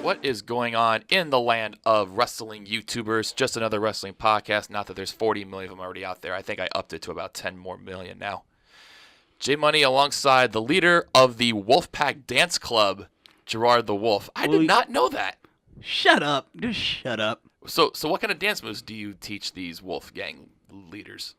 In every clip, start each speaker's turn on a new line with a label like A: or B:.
A: What is going on in the land of wrestling YouTubers? Just another wrestling podcast. Not that there's 40 million of them already out there. I think I upped it to about 10 more million now. J Money alongside the leader of the Wolfpack Dance Club, Gerard the Wolf. I did not know that.
B: Shut up. Just shut up.
A: So what kind of dance moves do you teach these Wolfgang leaders?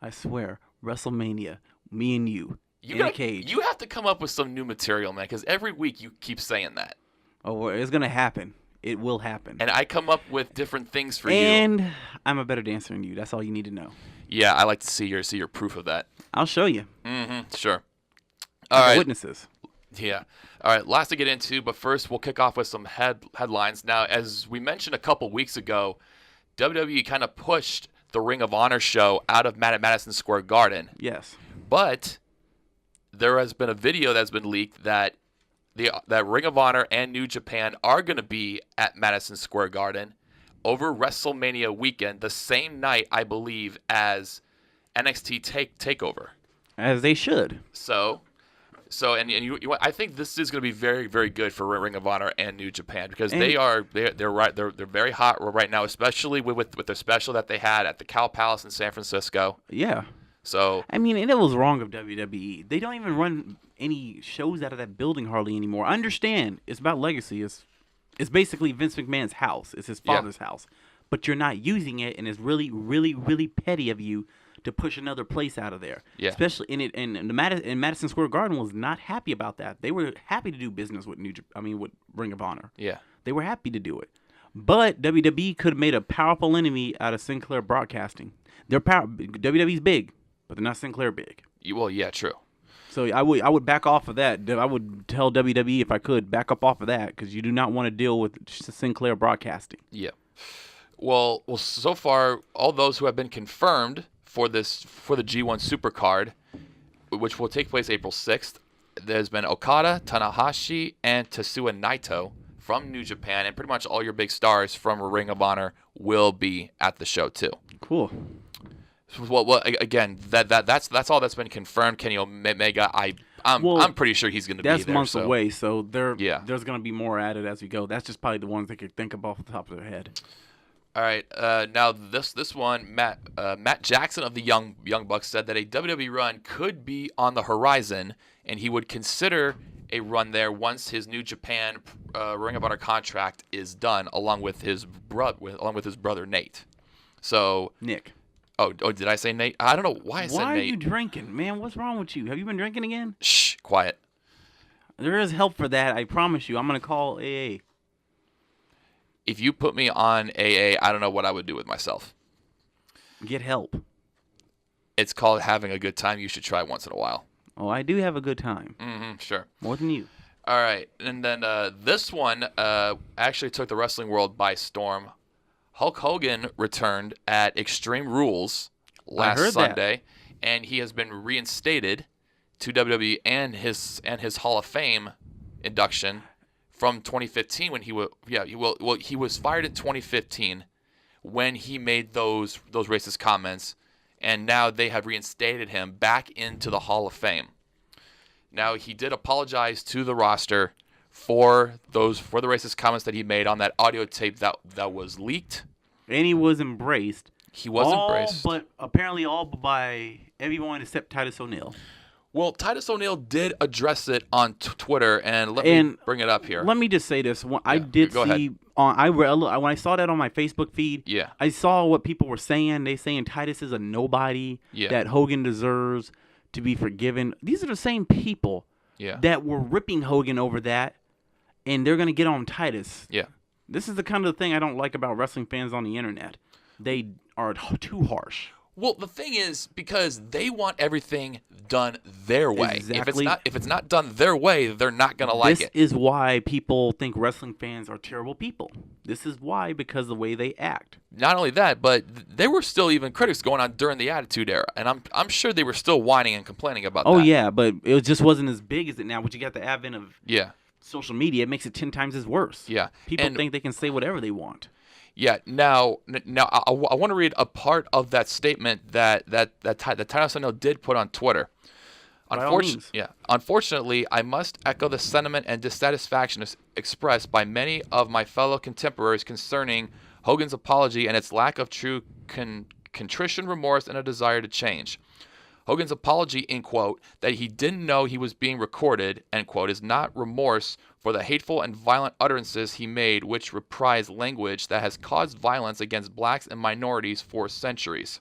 B: I swear, WrestleMania, me and you in a cage.
A: You have to come up with some new material, man, because every week you keep saying that.
B: Oh, well, it's going to happen. It will happen.
A: And I come up with different things for you.
B: And I'm a better dancer than you. That's all you need to know.
A: Yeah, I like to see your proof of that.
B: I'll show you.
A: Mm-hmm. Sure. All right.
B: Witnesses.
A: Yeah. All right. Lots to get into, but first we'll kick off with some headlines. Now, as we mentioned a couple weeks ago, WWE kind of pushed the Ring of Honor show out of Madison Square Garden.
B: Yes.
A: But there has been a video that's been leaked that that Ring of Honor and New Japan are going to be at Madison Square Garden over WrestleMania weekend, the same night, I believe, as NXT Takeover.
B: As they should.
A: So I think this is going to be very, very good for Ring of Honor and New Japan because they're very hot right now, especially with the special that they had at the Cow Palace in San Francisco.
B: Yeah.
A: So
B: I mean, and it was wrong of WWE. They don't even run any shows out of that building hardly anymore. I understand it's about legacy. It's basically Vince McMahon's house. It's his father's house, but you're not using it, and it's really, really, really petty of you to push another place out of there. Yeah. Especially in Madison Square Garden was not happy about that. They were happy to do business with with Ring of Honor. Yeah. They were happy to do it. But WWE could have made a powerful enemy out of Sinclair Broadcasting. WWE's big, but they're not Sinclair big.
A: Well, yeah, true.
B: So I would back off of that. I would tell WWE if I could back up off of that because you do not want to deal with Sinclair Broadcasting.
A: Yeah. Well, so far all those who have been confirmed for the G1 Supercard, which will take place April 6th, there's been Okada, Tanahashi, and Tetsuya Naito from New Japan, and pretty much all your big stars from Ring of Honor will be at the show too.
B: Cool.
A: Well, again, that's all that's been confirmed. Kenny Omega, I'm pretty sure he's going to be there.
B: That's months away, so there's going to be more added as we go. That's just probably the ones they could think of off the top of their head.
A: All right, now this one, Matt Jackson of the Young Bucks said that a WWE run could be on the horizon, and he would consider a run there once his New Japan Ring of Honor contract is done, along with his brother Nate. So
B: Nick.
A: Oh, did I say Nate? I don't know why I said Nate.
B: Why are you drinking, man? What's wrong with you? Have you been drinking again?
A: Shh, quiet.
B: There is help for that, I promise you. I'm going to call AA.
A: If you put me on AA, I don't know what I would do with myself.
B: Get help.
A: It's called having a good time. You should try once in a while.
B: Oh, I do have a good time.
A: Mm-hmm, sure.
B: More than you.
A: All right. And then this one actually took the wrestling world by storm. Hulk Hogan returned at Extreme Rules last Sunday, and he has been reinstated to WWE and his Hall of Fame induction from 2015 when he was fired in 2015 when he made those racist comments, and now they have reinstated him back into the Hall of Fame. Now he did apologize to the roster for the racist comments that he made on that audio tape that was leaked.
B: And he was embraced.
A: He was embraced.
B: But apparently all by everyone except Titus O'Neil.
A: Well, Titus O'Neil did address it on Twitter, and let me bring it up here.
B: Let me just say this. I did see when I saw that on my Facebook feed, I saw what people were saying. They saying Titus is a nobody, that Hogan deserves to be forgiven. These are the same people that were ripping Hogan over that, and they're going to get on Titus. Yeah. This is the kind of thing I don't like about wrestling fans on the internet. They are too harsh.
A: Well, the thing is, because they want everything done their way.
B: Exactly.
A: If it's not done their way, they're not going to like it.
B: This is why people think wrestling fans are terrible people. This is why, because of the way they act.
A: Not only that, but there were still even critics going on during the Attitude Era, and I'm sure they were still whining and complaining about that.
B: Oh yeah, but it just wasn't as big as it now. But you got the advent of social media, it makes it 10 times as worse. Yeah. People think they can say whatever they want.
A: Yeah. Now I want to read a part of that statement that Titus O'Neil did put on Twitter.
B: by all means.
A: Unfortunately, I must echo the sentiment and dissatisfaction expressed by many of my fellow contemporaries concerning Hogan's apology and its lack of true contrition, remorse, and a desire to change. Hogan's apology, in quote, that he didn't know he was being recorded, end quote, is not remorse for the hateful and violent utterances he made, which reprise language that has caused violence against blacks and minorities for centuries.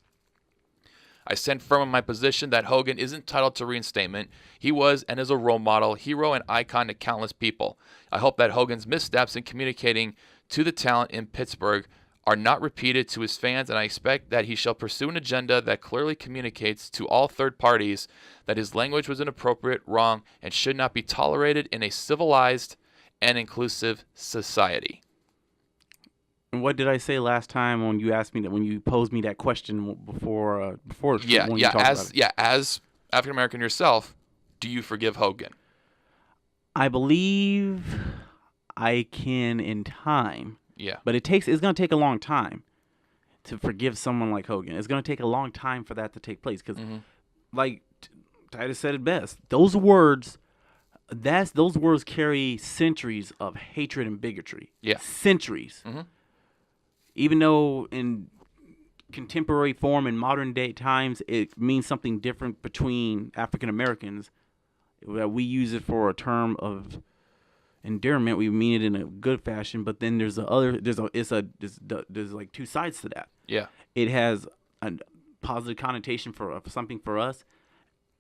A: I stand firm in my position that Hogan is entitled to reinstatement. He was and is a role model, hero, and icon to countless people. I hope that Hogan's missteps in communicating to the talent in Pittsburgh are not repeated to his fans, and I expect that he shall pursue an agenda that clearly communicates to all third parties that his language was inappropriate, wrong, and should not be tolerated in a civilized and inclusive society.
B: And what did I say last time when you asked me that, when you posed me that question before when you talked about it?
A: As African American yourself, do you forgive Hogan?
B: I believe I can in time.
A: Yeah.
B: But it's going to take a long time to forgive someone like Hogan. It's going to take a long time for that to take place because, like Titus said it best, those words carry centuries of hatred and bigotry.
A: Yeah.
B: Centuries. Mm-hmm. Even though in contemporary form in modern day times it means something different between African Americans, that we use it for a term of endearment, we mean it in a good fashion, but then there's like two sides to that.
A: Yeah.
B: It has a positive connotation for something for us,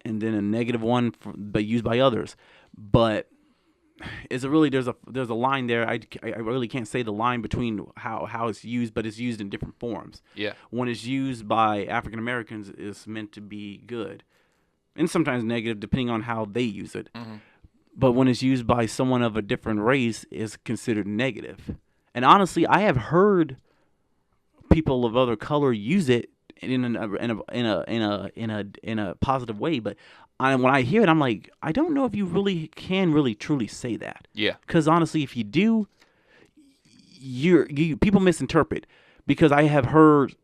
B: and then a negative one but used by others. But there's a line there. I really can't say the line between how it's used, but it's used in different forms.
A: Yeah.
B: When it's used by African Americans, it's meant to be good, and sometimes negative depending on how they use it. Mm-hmm. But when it's used by someone of a different race, it's considered negative. And honestly, I have heard people of other color use it in a positive way. But when I hear it, I'm like, I don't know if you really can truly say that.
A: Yeah.
B: Because honestly, if you do, people misinterpret. Because I have heard,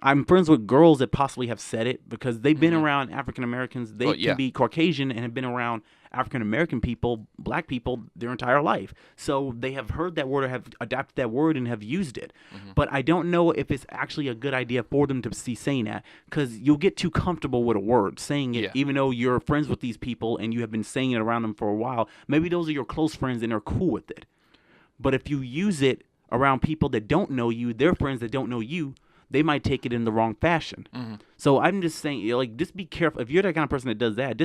B: I'm friends with girls that possibly have said it because they've been around African Americans. They can be Caucasian and have been around African American people, black people, their entire life. So they have heard that word or have adapted that word and have used it. Mm-hmm. But I don't know if it's actually a good idea for them to see saying that, because you'll get too comfortable with a word, saying it, even though you're friends with these people and you have been saying it around them for a while. Maybe those are your close friends and they're cool with it. But if you use it around people that don't know you, their friends that don't know you, they might take it in the wrong fashion. Mm-hmm. So I'm just saying, like, just be careful. If you're that kind of person that does that,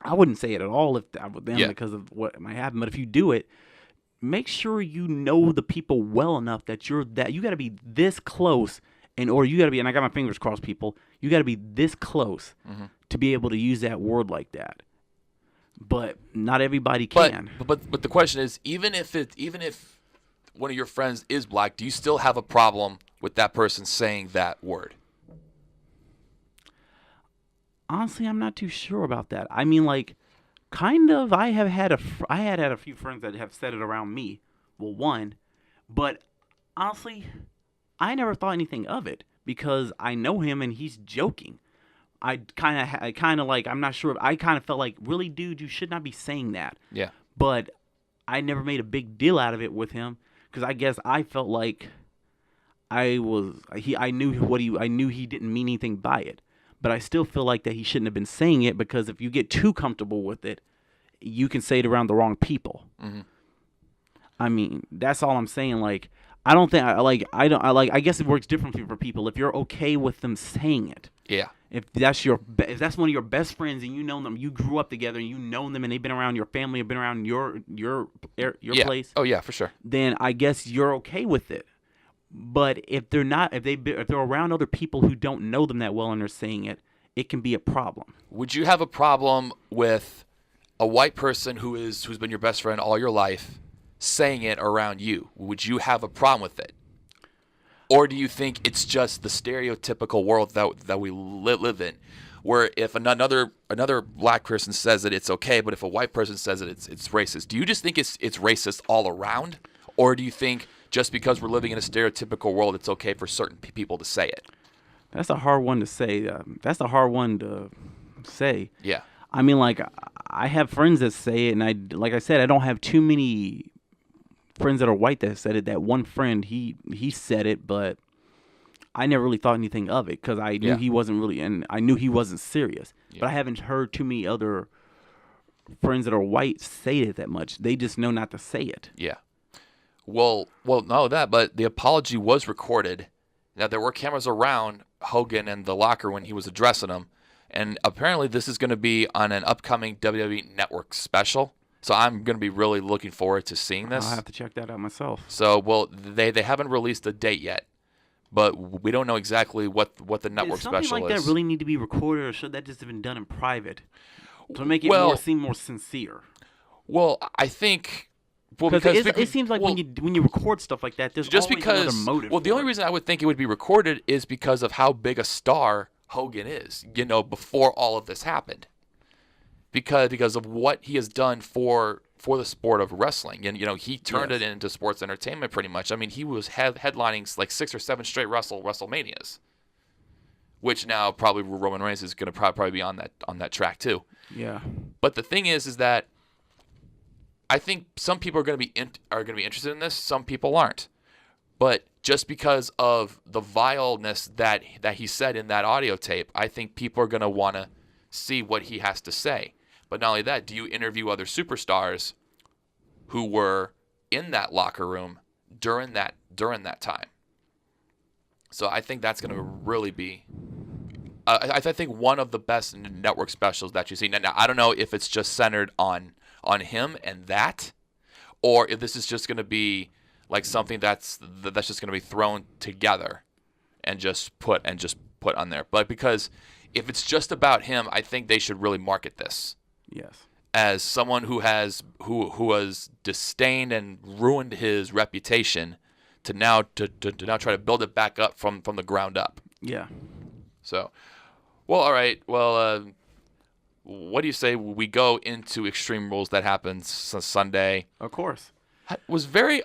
B: I wouldn't say it at all if I were them because of what might happen. But if you do it, make sure you know the people well enough that you got to be this close, or you got to be, and I got my fingers crossed, people, you got to be this close to be able to use that word like that. But not everybody can.
A: But the question is, even if one of your friends is black, do you still have a problem with that person saying that word?
B: Honestly, I'm not too sure about that. I mean, like, kind of. I had a few friends that have said it around me. Well, one, but honestly, I never thought anything of it because I know him and he's joking. I'm not sure. I kind of felt like, really, dude, you should not be saying that.
A: Yeah.
B: But I never made a big deal out of it with him because I guess I felt like I knew he didn't mean anything by it. But I still feel like that he shouldn't have been saying it, because if you get too comfortable with it, you can say it around the wrong people. Mm-hmm. I mean, that's all I'm saying. Like, I guess it works differently for people. If you're okay with them saying it, if that's one of your best friends and you know them, you grew up together and you know them, and they've been around your family, have been around your place.
A: Oh yeah, for sure.
B: Then I guess you're okay with it. But if they're not, if they're around other people who don't know them that well and they're saying it, it can be a problem.
A: Would you have a problem with a white person who's been your best friend all your life saying it around you? Would you have a problem with it? Or do you think it's just the stereotypical world that we live in, where if another black person says it, it's okay, but if a white person says it, it's racist? Do you just think it's racist all around? Or do you think just because we're living in a stereotypical world, it's okay for certain people to say it?
B: That's a hard one to say. That's a hard one to say.
A: Yeah.
B: I mean, like, I have friends that say it, and like I said, I don't have too many friends that are white that said it. That one friend, he said it, but I never really thought anything of it because I knew he wasn't really, and I knew he wasn't serious. Yeah. But I haven't heard too many other friends that are white say it that much. They just know not to say it.
A: Yeah. Well, no, but the apology was recorded. Now, there were cameras around Hogan and the locker when he was addressing them. And apparently this is going to be on an upcoming WWE Network special. So I'm going to be really looking forward to seeing this.
B: I'll have to check that out myself.
A: So, well, they haven't released a date yet. But we don't know exactly what the network special is.
B: Something like that really need to be recorded, or should that just have been done in private to make it seem more sincere?
A: Well, I think
B: because it seems like when you record stuff like that, there's always another motive.
A: Well, the only reason I would think it would be recorded is because of how big a star Hogan is. Before all of this happened, because of what he has done for the sport of wrestling, and he turned it into sports entertainment pretty much. I mean, he was headlining like 6 or 7 straight WrestleManias, which now probably Roman Reigns is going to probably be on that track too.
B: Yeah.
A: But the thing is that I think some people are going to be interested in this. Some people aren't. But just because of the vileness that he said in that audio tape, I think people are going to want to see what he has to say. But not only that, do you interview other superstars who were in that locker room during that time? So I think that's going to really be, I think, one of the best network specials that you see. Now I don't know if it's just centered on him and that, or if this is just going to be like something that's just going to be thrown together and just put on there. But because if it's just about him, I think they should really market this.
B: Yes.
A: As someone who has disdained and ruined his reputation to now try to build it back up from the ground up.
B: Yeah.
A: So, well, all right. Well, what do you say we go into Extreme Rules that happens Sunday?
B: Of course.
A: It was very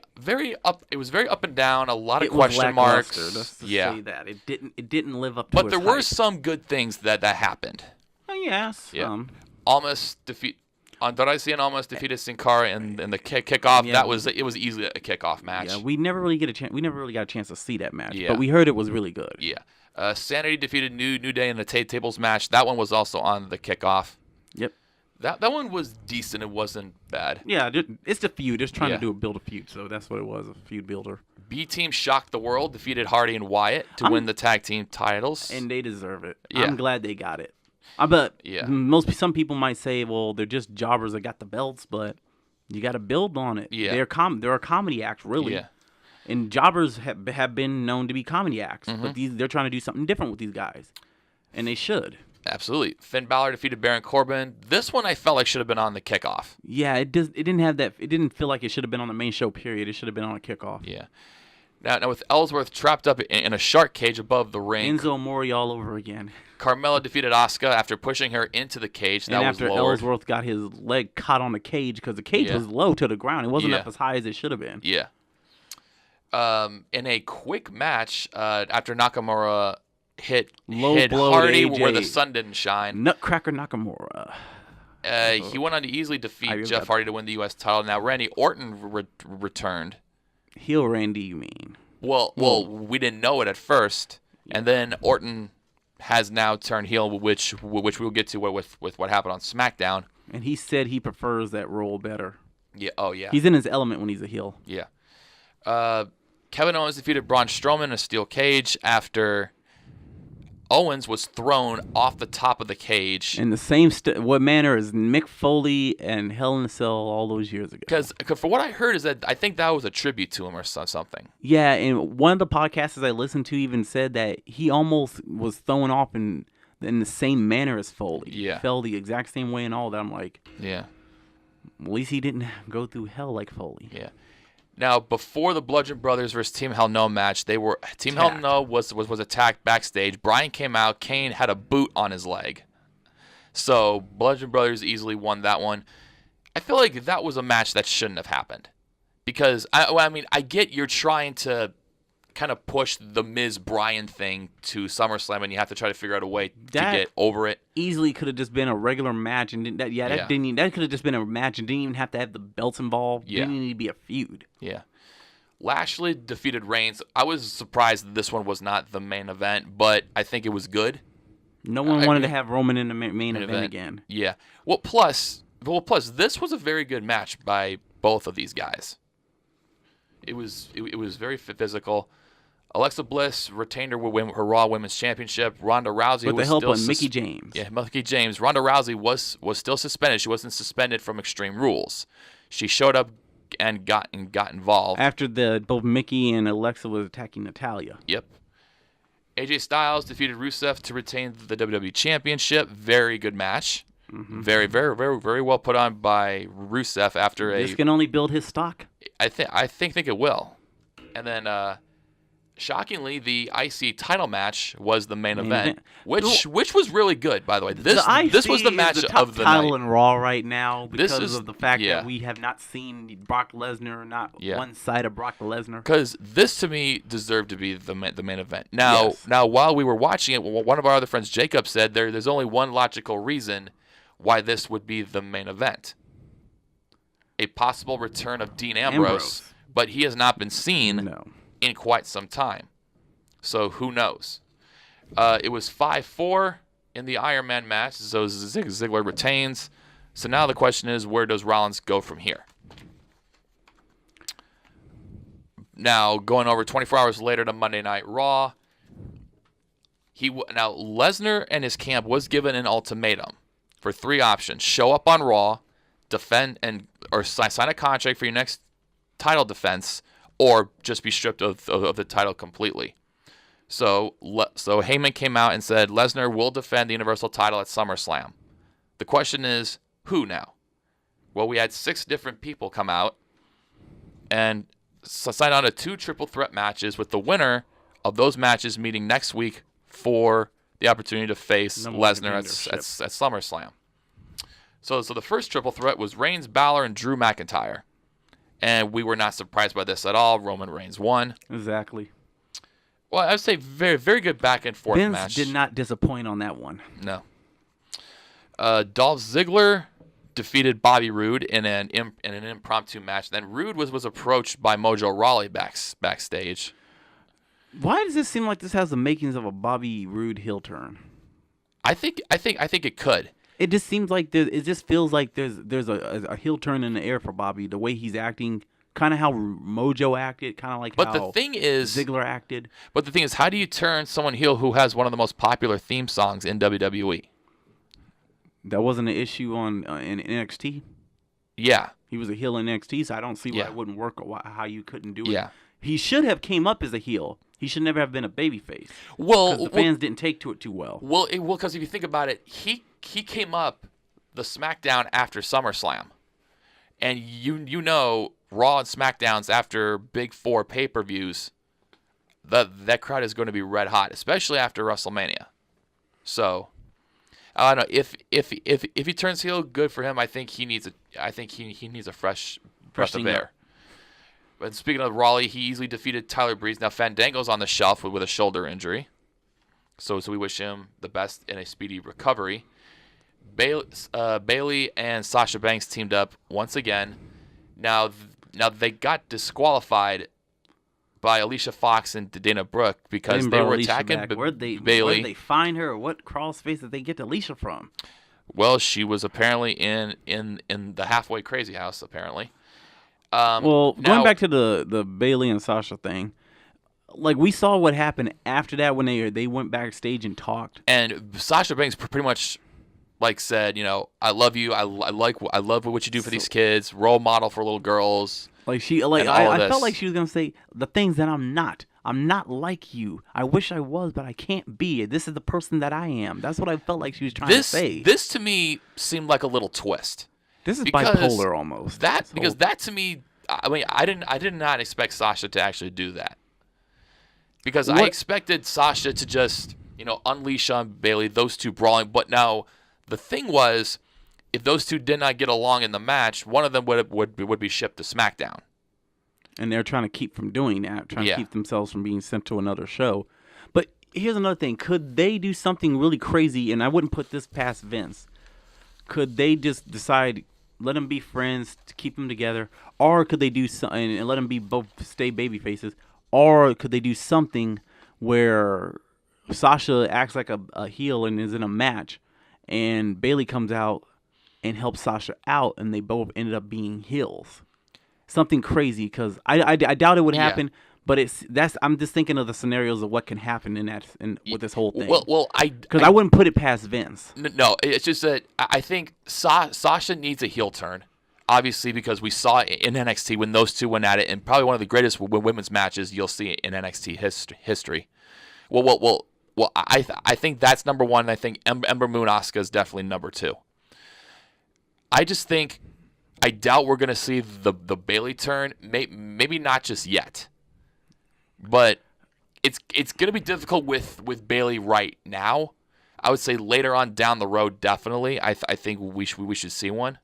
A: up. It was very up and down. A lot of question marks.
B: Let's say that it didn't live up to
A: But
B: its
A: there were
B: hype.
A: some good things that happened.
B: Oh, yes.
A: Yeah. Almost defeat. Andrade Cien almost defeated Sin Cara in the kickoff.
B: Yeah.
A: It was easily a kickoff match.
B: Yeah, we never really got a chance to see that match.
A: Yeah.
B: But we heard it was really good.
A: Yeah. Sanity defeated New Day in the tables match. That one was also on the kickoff.
B: Yep.
A: That one was decent. It wasn't bad.
B: Yeah, it's the feud. Just trying to build a feud. So that's what it was, a feud builder.
A: B Team shocked the world, defeated Hardy and Wyatt to win the tag team titles.
B: And they deserve it.
A: Yeah.
B: I'm glad they got it. But some people might say, well, they're just jobbers that got the belts, but you got to build on it.
A: Yeah.
B: They're a comedy act, really.
A: Yeah.
B: And jobbers have been known to be comedy acts, but they're trying to do something different with these guys, and they should.
A: Absolutely. Finn Balor defeated Baron Corbin. This one I felt like should have been on the kickoff.
B: Yeah, it didn't have that. It didn't feel like it should have been on the main show. Period. It should have been on a kickoff.
A: Yeah. Now with Ellsworth trapped up in a shark cage above the ring.
B: Enzo Amore all over again.
A: Carmella defeated Asuka after pushing her into the cage. That was lowered.
B: Ellsworth got his leg caught on the cage because the cage was low to the ground. It wasn't up as high as it should have been.
A: Yeah. In a quick match, after Nakamura hit Hardy where the sun didn't shine.
B: Nutcracker Nakamura.
A: He went on to easily defeat Jeff Hardy to win the U.S. title. Now Randy Orton returned.
B: Heel Randy, you mean?
A: Well, we didn't know it at first, and then Orton has now turned heel, which we'll get to with what happened on Smackdown.
B: And he said he prefers that role better.
A: Yeah. Oh yeah.
B: He's in his element when he's a heel.
A: Yeah. Kevin Owens defeated Braun Strowman in a steel cage after Owens was thrown off the top of the cage.
B: In the same what manner as Mick Foley and Hell in a Cell all those years ago.
A: Because for what I heard is that I think that was a tribute to him or something.
B: Yeah, and one of the podcasts I listened to even said that he almost was thrown off in the same manner as Foley.
A: Yeah.
B: He fell the exact same way and all that. I'm like,
A: yeah.
B: At least he didn't go through hell like Foley.
A: Yeah. Now, before the Bludgeon Brothers versus Team Hell No match, Team Hell No was attacked backstage. Bryan came out. Kane had a boot on his leg. So Bludgeon Brothers easily won that one. I feel like that was a match that shouldn't have happened. Because, I get you're trying to kind of pushed the Miz Bryan thing to SummerSlam, and you have to try to figure out a way to get over it.
B: Easily could have just been a regular match, and that could have just been a match and didn't even have to have the belts involved.
A: Yeah.
B: Didn't need to be a feud.
A: Yeah. Lashley defeated Reigns. I was surprised that this one was not the main event, but I think it was good.
B: No one wanted to have Roman in the main event again.
A: Yeah. Well, plus, this was a very good match by both of these guys. It was very physical. Alexa Bliss retained her Raw Women's Championship. Ronda Rousey
B: with the help of Mickie James.
A: Yeah, Mickie James. Ronda Rousey was still suspended. She wasn't suspended from Extreme Rules. She showed up and got involved
B: after both Mickie and Alexa was attacking Natalya.
A: Yep. AJ Styles defeated Rusev to retain the WWE Championship. Very good match. Mm-hmm. Very, very, very, very well put on by Rusev after
B: This can only build his stock.
A: I think it will. And then shockingly, the IC title match was the main event, which was really good, by the way. This was the match
B: is the top
A: of the
B: title
A: night.
B: in Raw right now because of the fact
A: yeah.
B: that we have not seen Brock Lesnar, one side of Brock Lesnar.
A: Because this, to me, deserved to be the main event. Now, while we were watching it, one of our other friends, Jacob, said there's only one logical reason why this would be the main event. A possible return of Dean Ambrose. But he has not been seen in quite some time. So who knows? It was 5-4 in the Iron Man match, so Ziggler retains. So now the question is, where does Rollins go from here? Now, going over 24 hours later to Monday Night Raw, now Lesnar and his camp was given an ultimatum for 3 options: show up on Raw, defend or sign a contract for your next title defense, or just be stripped of the title completely. So Heyman came out and said Lesnar will defend the Universal title at SummerSlam. The question is, who now? Well, we had 6 different people come out and sign on to 2 triple threat matches, with the winner of those matches meeting next week for the opportunity to face Lesnar at SummerSlam. So the first triple threat was Reigns, Balor, and Drew McIntyre. And we were not surprised by this at all. Roman Reigns won.
B: Exactly.
A: Well, I would say very, very good back and forth match.
B: Vince did not disappoint on that one.
A: No. Dolph Ziggler defeated Bobby Roode in an impromptu match. Then Roode was approached by Mojo Rawley backstage.
B: Why does this seem like this has the makings of a Bobby Roode heel turn?
A: I think it could.
B: It just seems like it just feels like there's a heel turn in the air for Bobby. The way he's acting, kind of how Mojo acted, kind of like how Ziggler acted.
A: But the thing is, how do you turn someone heel who has one of the most popular theme songs in WWE?
B: That wasn't an issue in NXT.
A: Yeah,
B: he was a heel in NXT, so I don't see why it wouldn't work or how you couldn't do it.
A: Yeah,
B: he should have came up as a heel. He should never have been a babyface. Well, the fans didn't take to it too well.
A: Well, because if you think about it, he came up the SmackDown after SummerSlam, and you know Raw and SmackDowns after Big 4 pay-per-views, that crowd is going to be red hot, especially after WrestleMania. So I don't know if he turns heel, good for him. I think he needs a fresh breath of air. But speaking of Rawley, he easily defeated Tyler Breeze. Now Fandango's on the shelf with a shoulder injury, so we wish him the best in a speedy recovery. Bayley and Sasha Banks teamed up once again. Now they got disqualified by Alicia Fox and Dana Brooke because they were attacking Bayley.
B: Where'd they find her? What crawl space did they get Alicia from?
A: Well, she was apparently in the halfway crazy house, apparently.
B: Going back to the Bayley and Sasha thing, like we saw what happened after that when they went backstage and talked.
A: And Sasha Banks pretty much said, I love you. I love what you do for these kids. Role model for little girls.
B: I felt like she was gonna say the things that I'm not. I'm not like you. I wish I was, but I can't be. This is the person that I am. That's what I felt like she was trying to say.
A: This to me seemed like a little twist.
B: This is bipolar almost.
A: That to me, I did not expect Sasha to actually do that. Because I expected Sasha to just, unleash on Bayley, those two brawling. But now the thing was, if those two did not get along in the match, one of them would be shipped to SmackDown.
B: And they're trying to keep from doing that, trying to keep themselves from being sent to another show. But here's another thing. Could they do something really crazy, and I wouldn't put this past Vince. Could they just decide, let them be friends, to keep them together, or could they do something and let them be both stay baby faces, or could they do something where Sasha acts like a heel and is in a match, and Bayley comes out and helps Sasha out, and they both ended up being heels? Something crazy, because I doubt it would happen, but I'm just thinking of the scenarios of what can happen with this whole thing.
A: Well,
B: I wouldn't put it past Vince.
A: No, it's just that I think Sasha needs a heel turn, obviously, because we saw it in NXT when those two went at it, and probably one of the greatest women's matches you'll see in NXT history. Well, I think that's number one, and I think Ember Moon Asuka is definitely number two. I doubt we're going to see the Bayley turn, maybe not just yet. But it's going to be difficult with Bayley right now. I would say later on down the road, definitely. I think we should see one.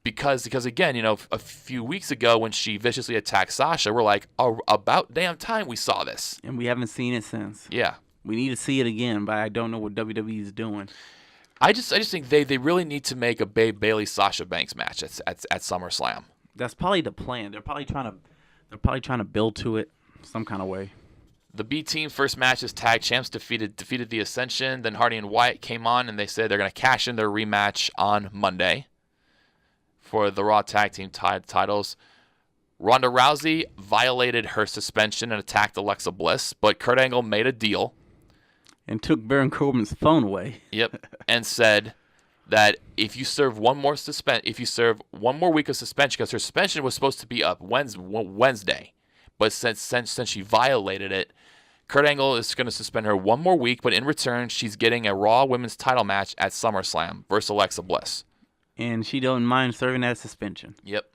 A: Because again, a few weeks ago when she viciously attacked Sasha, we're like, oh, about damn time we saw this.
B: And we haven't seen it since.
A: Yeah.
B: We need to see it again, but I don't know what WWE is doing.
A: I just think they really need to make a Bayley Sasha Banks match at SummerSlam.
B: That's probably the plan. They're probably trying to build to it some kind of way.
A: The B Team first match as tag champs defeated the Ascension. Then Hardy and Wyatt came on, and they said they're going to cash in their rematch on Monday for the Raw Tag Team titles. Ronda Rousey violated her suspension and attacked Alexa Bliss, but Kurt Angle made a deal.
B: And took Baron Corbin's phone away.
A: Yep, and said that if you serve one more week of suspension, because her suspension was supposed to be up Wednesday, but since she violated it, Kurt Angle is going to suspend her one more week. But in return, she's getting a Raw Women's Title match at SummerSlam versus Alexa Bliss.
B: And she don't mind serving that suspension.
A: Yep.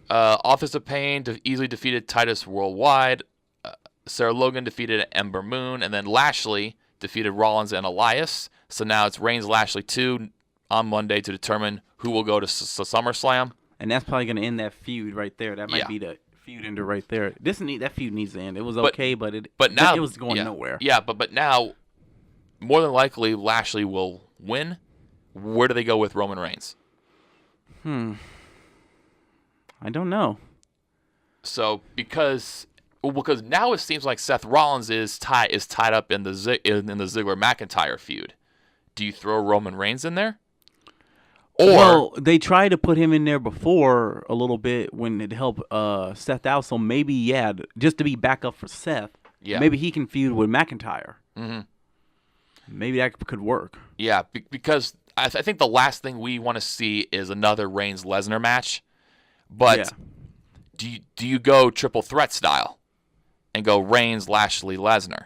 A: Office of Pain easily defeated Titus Worldwide. Sarah Logan defeated Ember Moon, and then Lashley defeated Rollins and Elias. So now it's Reigns-Lashley 2 on Monday to determine who will go to SummerSlam.
B: And that's probably going to end that feud right there. That might be the feud ender right there. That feud needs to end. It was okay, but now it was going nowhere.
A: Yeah, but now, more than likely, Lashley will win. Where do they go with Roman Reigns?
B: I don't know.
A: So because now it seems like Seth Rollins is tied up in the Ziggler-McIntyre feud. Do you throw Roman Reigns in there?
B: Well, they tried to put him in there before a little bit when it helped Seth out. So maybe, just to be back up for Seth. Yeah. Maybe he can feud with McIntyre. Mm-hmm. Maybe that could work.
A: Yeah, because I think the last thing we want to see is another Reigns-Lesnar match. But do you go triple threat style and go Reigns, Lashley, Lesnar?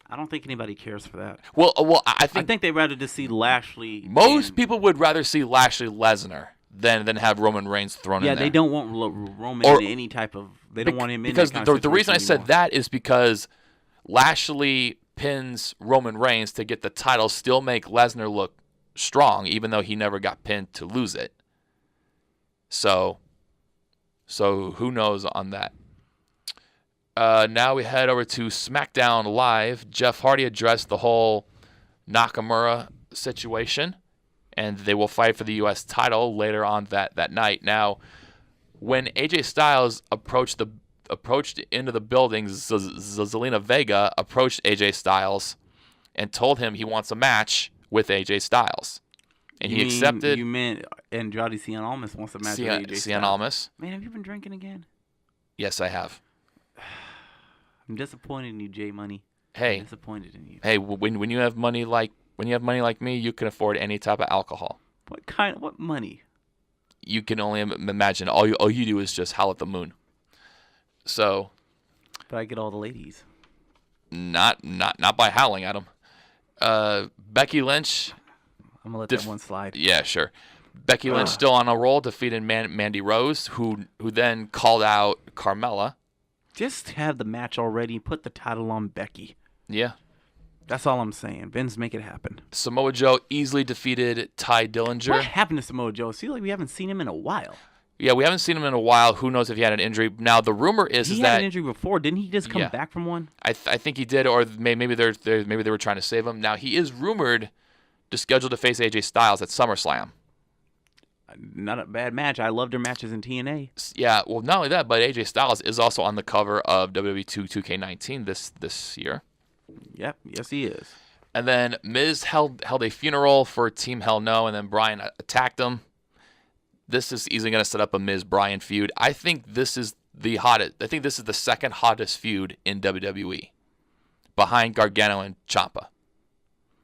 B: I don't think anybody cares for that.
A: Well, I think
B: they'd rather just see Lashley.
A: Most people would rather see Lashley, Lesnar than have Roman Reigns thrown in there.
B: Yeah, they don't want Roman in any type of. They don't want him in
A: because
B: that kind of
A: the reason I
B: anymore.
A: said that is because Lashley pins Roman Reigns to get the title, still make Lesnar look strong, even though he never got pinned to lose it. So who knows on that? Now we head over to Smackdown Live. Jeff Hardy addressed the whole Nakamura situation, and they will fight for the U.S. title later on that night. Now, when AJ Styles approached into the building, Zelina Vega approached AJ Styles and told him he wants a match with AJ Styles. And he accepted.
B: You meant Andrade Cien Almas wants a match with AJ Styles.
A: Cien Almas.
B: Man, have you been drinking again?
A: Yes, I have.
B: I'm disappointed in you, J Money.
A: Hey,
B: I'm disappointed in you.
A: Hey, when you have money like me, you can afford any type of alcohol.
B: What money?
A: You can only imagine. All you do is just howl at the moon. So.
B: But I get all the ladies.
A: Not by howling at them. Becky Lynch.
B: I'm gonna let that one slide.
A: Yeah, sure. Becky Lynch still on a roll, defeated Mandy Rose, who then called out Carmella.
B: Just have the match already. Put the title on Becky.
A: Yeah.
B: That's all I'm saying. Vince, make it happen.
A: Samoa Joe easily defeated Ty Dillinger.
B: What happened to Samoa Joe? It seems like we haven't seen him in a while.
A: Yeah, we haven't seen him in a while. Who knows if he had an injury? Now the rumor is
B: he
A: that
B: had an injury before. Didn't he just come back from one?
A: I think he did, or maybe they were trying to save him. Now he is rumored to schedule to face AJ Styles at SummerSlam.
B: Not a bad match. I loved their matches in TNA.
A: Yeah, well, not only that, but AJ Styles is also on the cover of WWE 2K19 this year.
B: Yep, yes he is.
A: And then Miz held a funeral for Team Hell No, and then Bryan attacked him. This is easily going to set up a Miz-Bryan feud. I think this is the hottest. I think this is the second hottest feud in WWE, behind Gargano and Ciampa,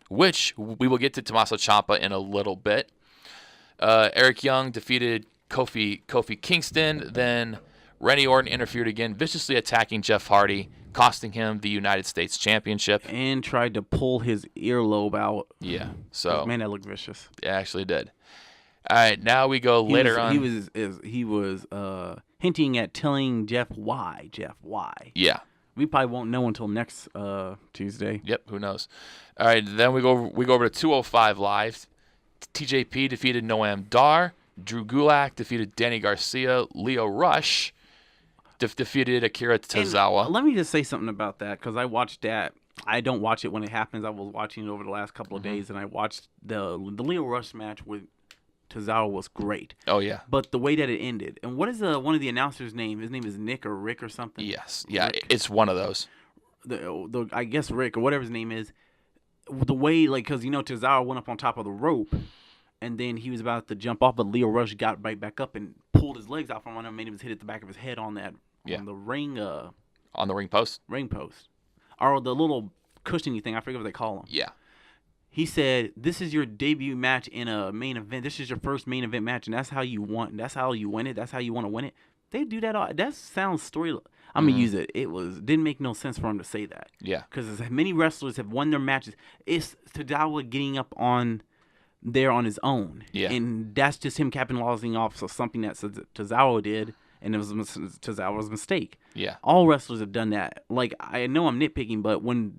A: which we will get to Tommaso Ciampa in a little bit. Eric Young defeated Kofi Kingston. Then Randy Orton interfered again, viciously attacking Jeff Hardy, costing him the United States Championship.
B: And tried to pull his earlobe out.
A: Yeah, so
B: man, that looked vicious.
A: It actually did. All right, now we go later on.
B: He was hinting at telling Jeff why.
A: Yeah.
B: We probably won't know until next Tuesday.
A: Yep, who knows? All right, then we go over to 205 Live. TJP defeated Noam Dar. Drew Gulak defeated Danny Garcia. Leo Rush defeated Akira Tozawa.
B: And let me just say something about that, because I watched that. I don't watch it when it happens. I was watching it over the last couple of days, and I watched the Leo Rush match with Tozawa was great.
A: Oh, yeah.
B: But the way that it ended. And what is one of the announcers' name? His name is Nick or Rick or something?
A: Yes. Yeah, it's one of those.
B: I guess Rick or whatever his name is. The way, because, Tozawa went up on top of the rope, and then he was about to jump off, but Leo Rush got right back up and pulled his legs out from under him, made him hit at the back of his head on that, on the ring.
A: On the ring post?
B: Ring post. Or the little cushiony thing, I forget what they call them.
A: Yeah.
B: He said, "This is your debut match in a main event. This is your first main event match, and that's how you want. That's how you win it. That's how you want to win it." They do that all. That sounds story. I'm gonna use it. Didn't make no sense for him to say that.
A: Yeah.
B: Because as many wrestlers have won their matches, it's Tozawa getting up on there on his own.
A: Yeah.
B: And that's just him capitalizing off of something that Tozawa did, and it was Tozawa's mistake.
A: Yeah.
B: All wrestlers have done that. Like, I know I'm nitpicking, but when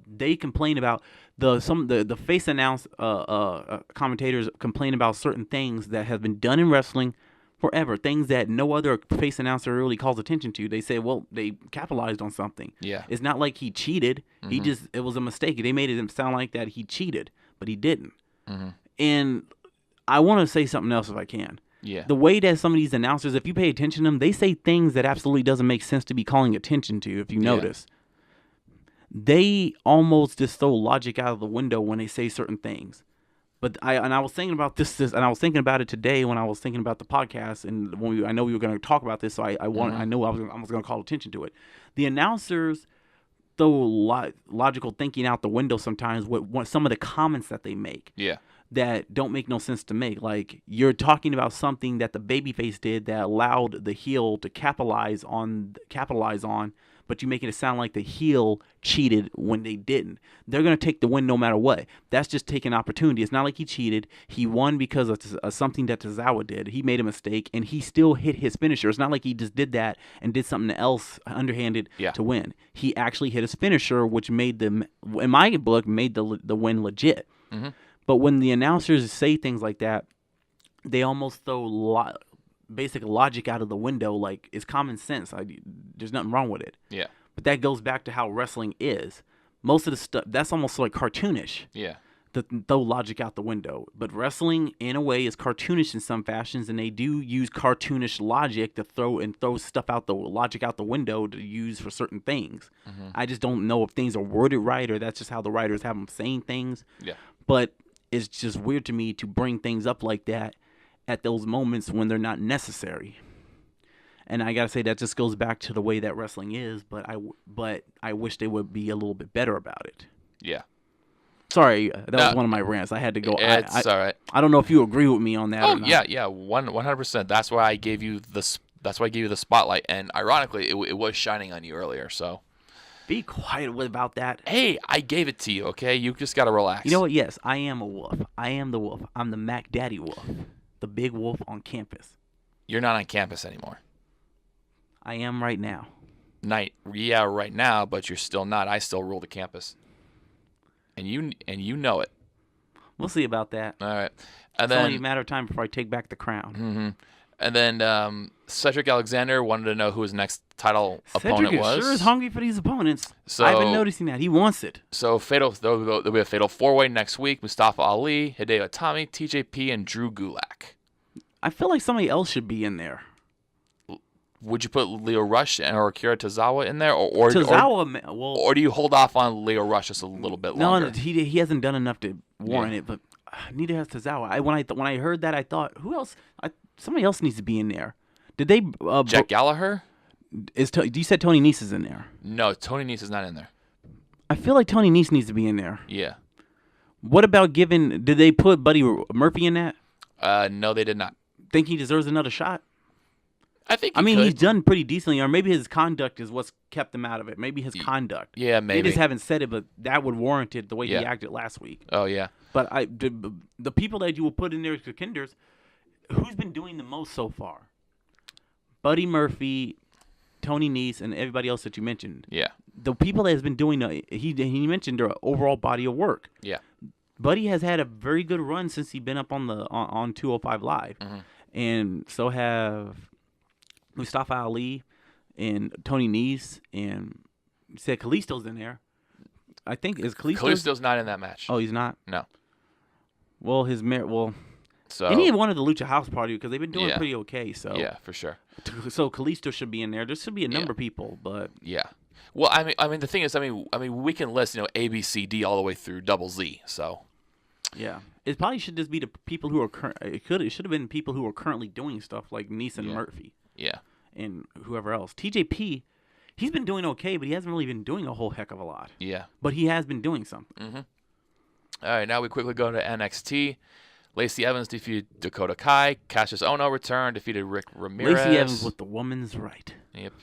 B: they complain about the face announce commentators complain about certain things that have been done in wrestling forever, things that no other face announcer really calls attention to. They say, well, they capitalized on something.
A: Yeah.
B: It's not like he cheated. It was a mistake. They made it sound like that he cheated, but he didn't. And I want to say something else if I can.
A: Yeah.
B: The way that some of these announcers, if you pay attention to them, they say things that absolutely doesn't make sense to be calling attention to, if you notice. They almost just throw logic out of the window when they say certain things. But I was thinking about this, and I was thinking about it today when I was thinking about the podcast, and I know we were going to talk about this, so I know I was going to call attention to it. The announcers throw logical thinking out the window sometimes with some of the comments that they make.
A: Yeah.
B: That don't make no sense to make. Like, you're talking about something that the babyface did that allowed the heel to capitalize on, but you're making it sound like the heel cheated when they didn't. They're going to take the win no matter what. That's just taking opportunity. It's not like he cheated. He won because of something that Tozawa did. He made a mistake, and he still hit his finisher. It's not like he just did that and did something else underhanded to win. He actually hit his finisher, which made them, in my book, made the win legit. But when the announcers say things like that, they almost throw basic logic out of the window. Like, it's common sense. There's nothing wrong with it.
A: Yeah.
B: But that goes back to how wrestling is. Most of the stuff, that's almost like cartoonish.
A: Yeah.
B: To throw logic out the window. But wrestling, in a way, is cartoonish in some fashions, and they do use cartoonish logic to throw stuff logic out the window to use for certain things. I just don't know if things are worded right, or that's just how the writers have them saying things.
A: Yeah.
B: But it's just weird to me to bring things up like that at those moments when they're not necessary. And I gotta say, that just goes back to the way that wrestling is. But I wish they would be a little bit better about it.
A: Yeah.
B: Sorry, that was one of my rants. I had to go.
A: It's all right.
B: I don't know if you agree with me on that.
A: Oh
B: or not.
A: yeah, 100%. That's why I gave you the spotlight, and ironically, it was shining on you earlier. So.
B: Be quiet about that.
A: Hey, I gave it to you, okay? You just got to relax.
B: You know what? Yes, I am a wolf. I am the wolf. I'm the Mac Daddy wolf. The big wolf on campus.
A: You're not on campus anymore.
B: I am right now.
A: Right now, but you're still not. I still rule the campus. And you know it.
B: We'll see about that.
A: All right.
B: It's only a matter of time before I take back the crown.
A: And then Cedric Alexander wanted to know who his next title opponent was.
B: Cedric sure is hungry for these opponents.
A: So,
B: I've been noticing that. He wants it.
A: So there'll be a fatal 4-way next week. Mustafa Ali, Hideo Itami, TJP, and Drew Gulak.
B: I feel like somebody else should be in there.
A: Would you put Leo Rush or Akira Tozawa in there? Or do you hold off on Leo Rush just a little bit longer?
B: No, he hasn't done enough to warrant it, but neither has Tozawa. When I heard that, I thought, who else? Somebody else needs to be in there. Did they?
A: Jack Gallagher?
B: You said Tony Nese is in there?
A: No, Tony Nese is not in there.
B: I feel like Tony Nese needs to be in there.
A: Yeah.
B: What about did they put Buddy Murphy in that?
A: No, they did not.
B: Think he deserves another shot?
A: I think.
B: He's done pretty decently, or maybe his conduct is what's kept him out of it. Maybe his conduct.
A: Yeah, maybe.
B: They just haven't said it, but that would warrant it the way he acted last week.
A: Oh yeah.
B: But the people that you will put in there as contenders, who's been doing the most so far? Buddy Murphy, Tony Nese, and everybody else that you mentioned.
A: Yeah.
B: The people that has been doing he mentioned their overall body of work.
A: Yeah.
B: Buddy has had a very good run since he's been up on 205 Live, and so have Mustafa Ali and Tony Nese, and you said Kalisto's in there. I think
A: Kalisto's not in that match.
B: Oh, he's not?
A: No.
B: Well,
A: so
B: and he had wanted the Lucha House Party because they've been doing pretty okay. So
A: yeah, for sure.
B: So Kalisto should be in there. There should be a number of people, but
A: yeah. Well, I mean, the thing is, I mean, we can list, A, B, C, D all the way through double Z. So
B: yeah, it probably should just be the people who are it should have been people who are currently doing stuff like Nese and Murphy.
A: Yeah.
B: And whoever else. TJP, he's been doing okay, but he hasn't really been doing a whole heck of a lot.
A: Yeah.
B: But he has been doing something.
A: Mm-hmm. All right, now we quickly go to NXT. Lacey Evans defeated Dakota Kai. Cassius Ohno returned, defeated Rick Ramirez.
B: Lacey Evans with the woman's right.
A: Yep.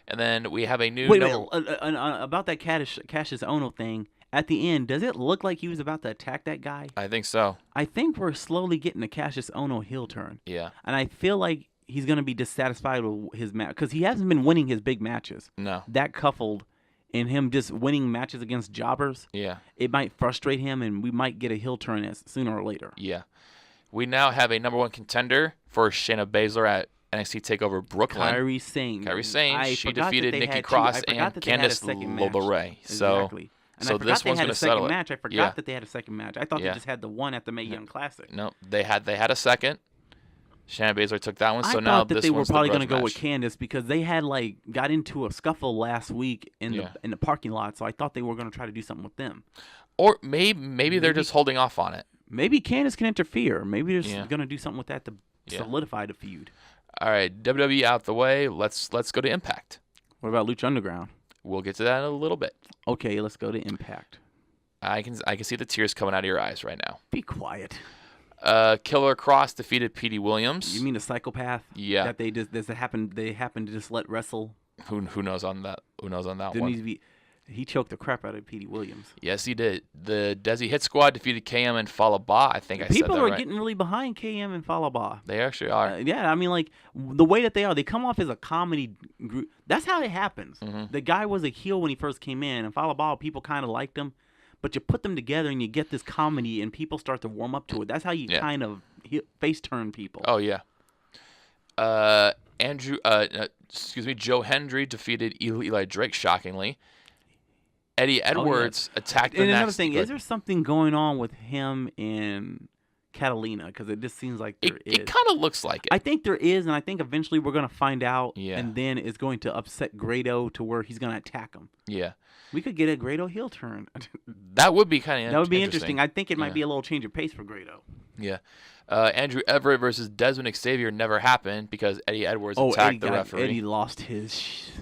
A: And then we have a new...
B: Wait, about that Cassius Ohno thing, at the end, does it look like he was about to attack that guy?
A: I think so.
B: I think we're slowly getting a Cassius Ohno heel turn.
A: Yeah.
B: And I feel like he's going to be dissatisfied with his match because he hasn't been winning his big matches.
A: No.
B: That coupled in him just winning matches against jobbers, it might frustrate him, and we might get a heel turn sooner or later.
A: Yeah. We now have a number one contender for Shayna Baszler at NXT TakeOver Brooklyn.
B: Kairi Sane.
A: She defeated Nikki Cross and Candice LeRae.
B: Exactly.
A: So this one's going to settle it.
B: I forgot that they had a second match. I thought they just had the one at the Mae Young Classic.
A: No, they had a second. Shayna Baszler took that one, so
B: I
A: now
B: thought that
A: this
B: they were
A: one's
B: probably
A: going
B: to go with Candice because they had got into a scuffle last week in the parking lot, so I thought they were going to try to do something with them.
A: Or maybe they're just holding off on it.
B: Maybe Candice can interfere. Maybe they're just going to do something with that to solidify the feud.
A: All right, WWE out the way. Let's go to Impact.
B: What about Lucha Underground?
A: We'll get to that in a little bit.
B: Okay, let's go to Impact.
A: I can see the tears coming out of your eyes right now.
B: Be quiet.
A: Killer Cross defeated Petey Williams.
B: You mean the psychopath?
A: Yeah.
B: That they happen to just let wrestle.
A: Who knows on that? Who knows on that
B: there
A: one?
B: Needs to be. He choked the crap out of Petey Williams.
A: Yes, he did. The Desi Hit Squad defeated KM and Fallah Bahh. I think I said that right.
B: People are getting really behind KM and Fallah Bahh.
A: They actually are.
B: Yeah, I mean, the way that they come off as a comedy group. That's how it happens. Mm-hmm. The guy was a heel when he first came in, and Fallah Bahh, people kind of liked him. But you put them together and you get this comedy, and people start to warm up to it. That's how you kind of face turn people.
A: Oh yeah. Joe Hendry defeated Eli Drake shockingly. Eddie Edwards attacked the
B: next. And another
A: next
B: thing, is there something going on with him and Catalina? Because it just seems like there is.
A: It kind of looks like it.
B: I think there is, and I think eventually we're going to find out.
A: Yeah.
B: And then it's going to upset Grado to where he's going to attack him.
A: Yeah.
B: We could get a Grado heel turn.
A: That would be kind of interesting.
B: That would be interesting. I think it might be a little change of pace for Grado.
A: Yeah. Andrew Everett versus Desmond Xavier never happened because Eddie Edwards attacked the referee.
B: Eddie lost his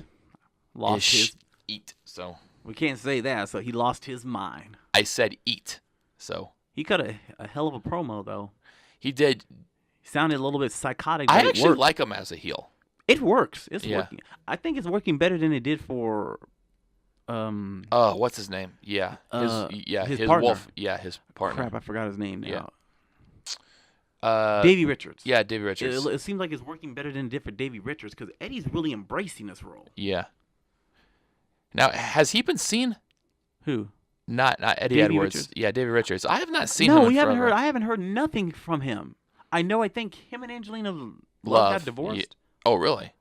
A: eat. So
B: we can't say that. So he lost his mind.
A: I said eat. So
B: he cut a hell of a promo though.
A: He did.
B: He sounded a little bit psychotic.
A: I actually like him as a heel.
B: It works. It's working. I think it's working better than it did for.
A: What's his name? Yeah. His
B: partner.
A: Wolf. Yeah, his partner.
B: Crap, I forgot his name now.
A: Yeah.
B: Davey Richards.
A: Yeah, Davey Richards.
B: It seems like it's working better than it did for Davey Richards because Eddie's really embracing this role.
A: Yeah. Now, has he been seen?
B: Who?
A: Not Eddie
B: Davey
A: Edwards.
B: Richards?
A: Yeah, Davey Richards. I have not seen him.
B: No, we haven't heard. I haven't heard nothing from him. I think him and Angelina Love got divorced.
A: Oh, really?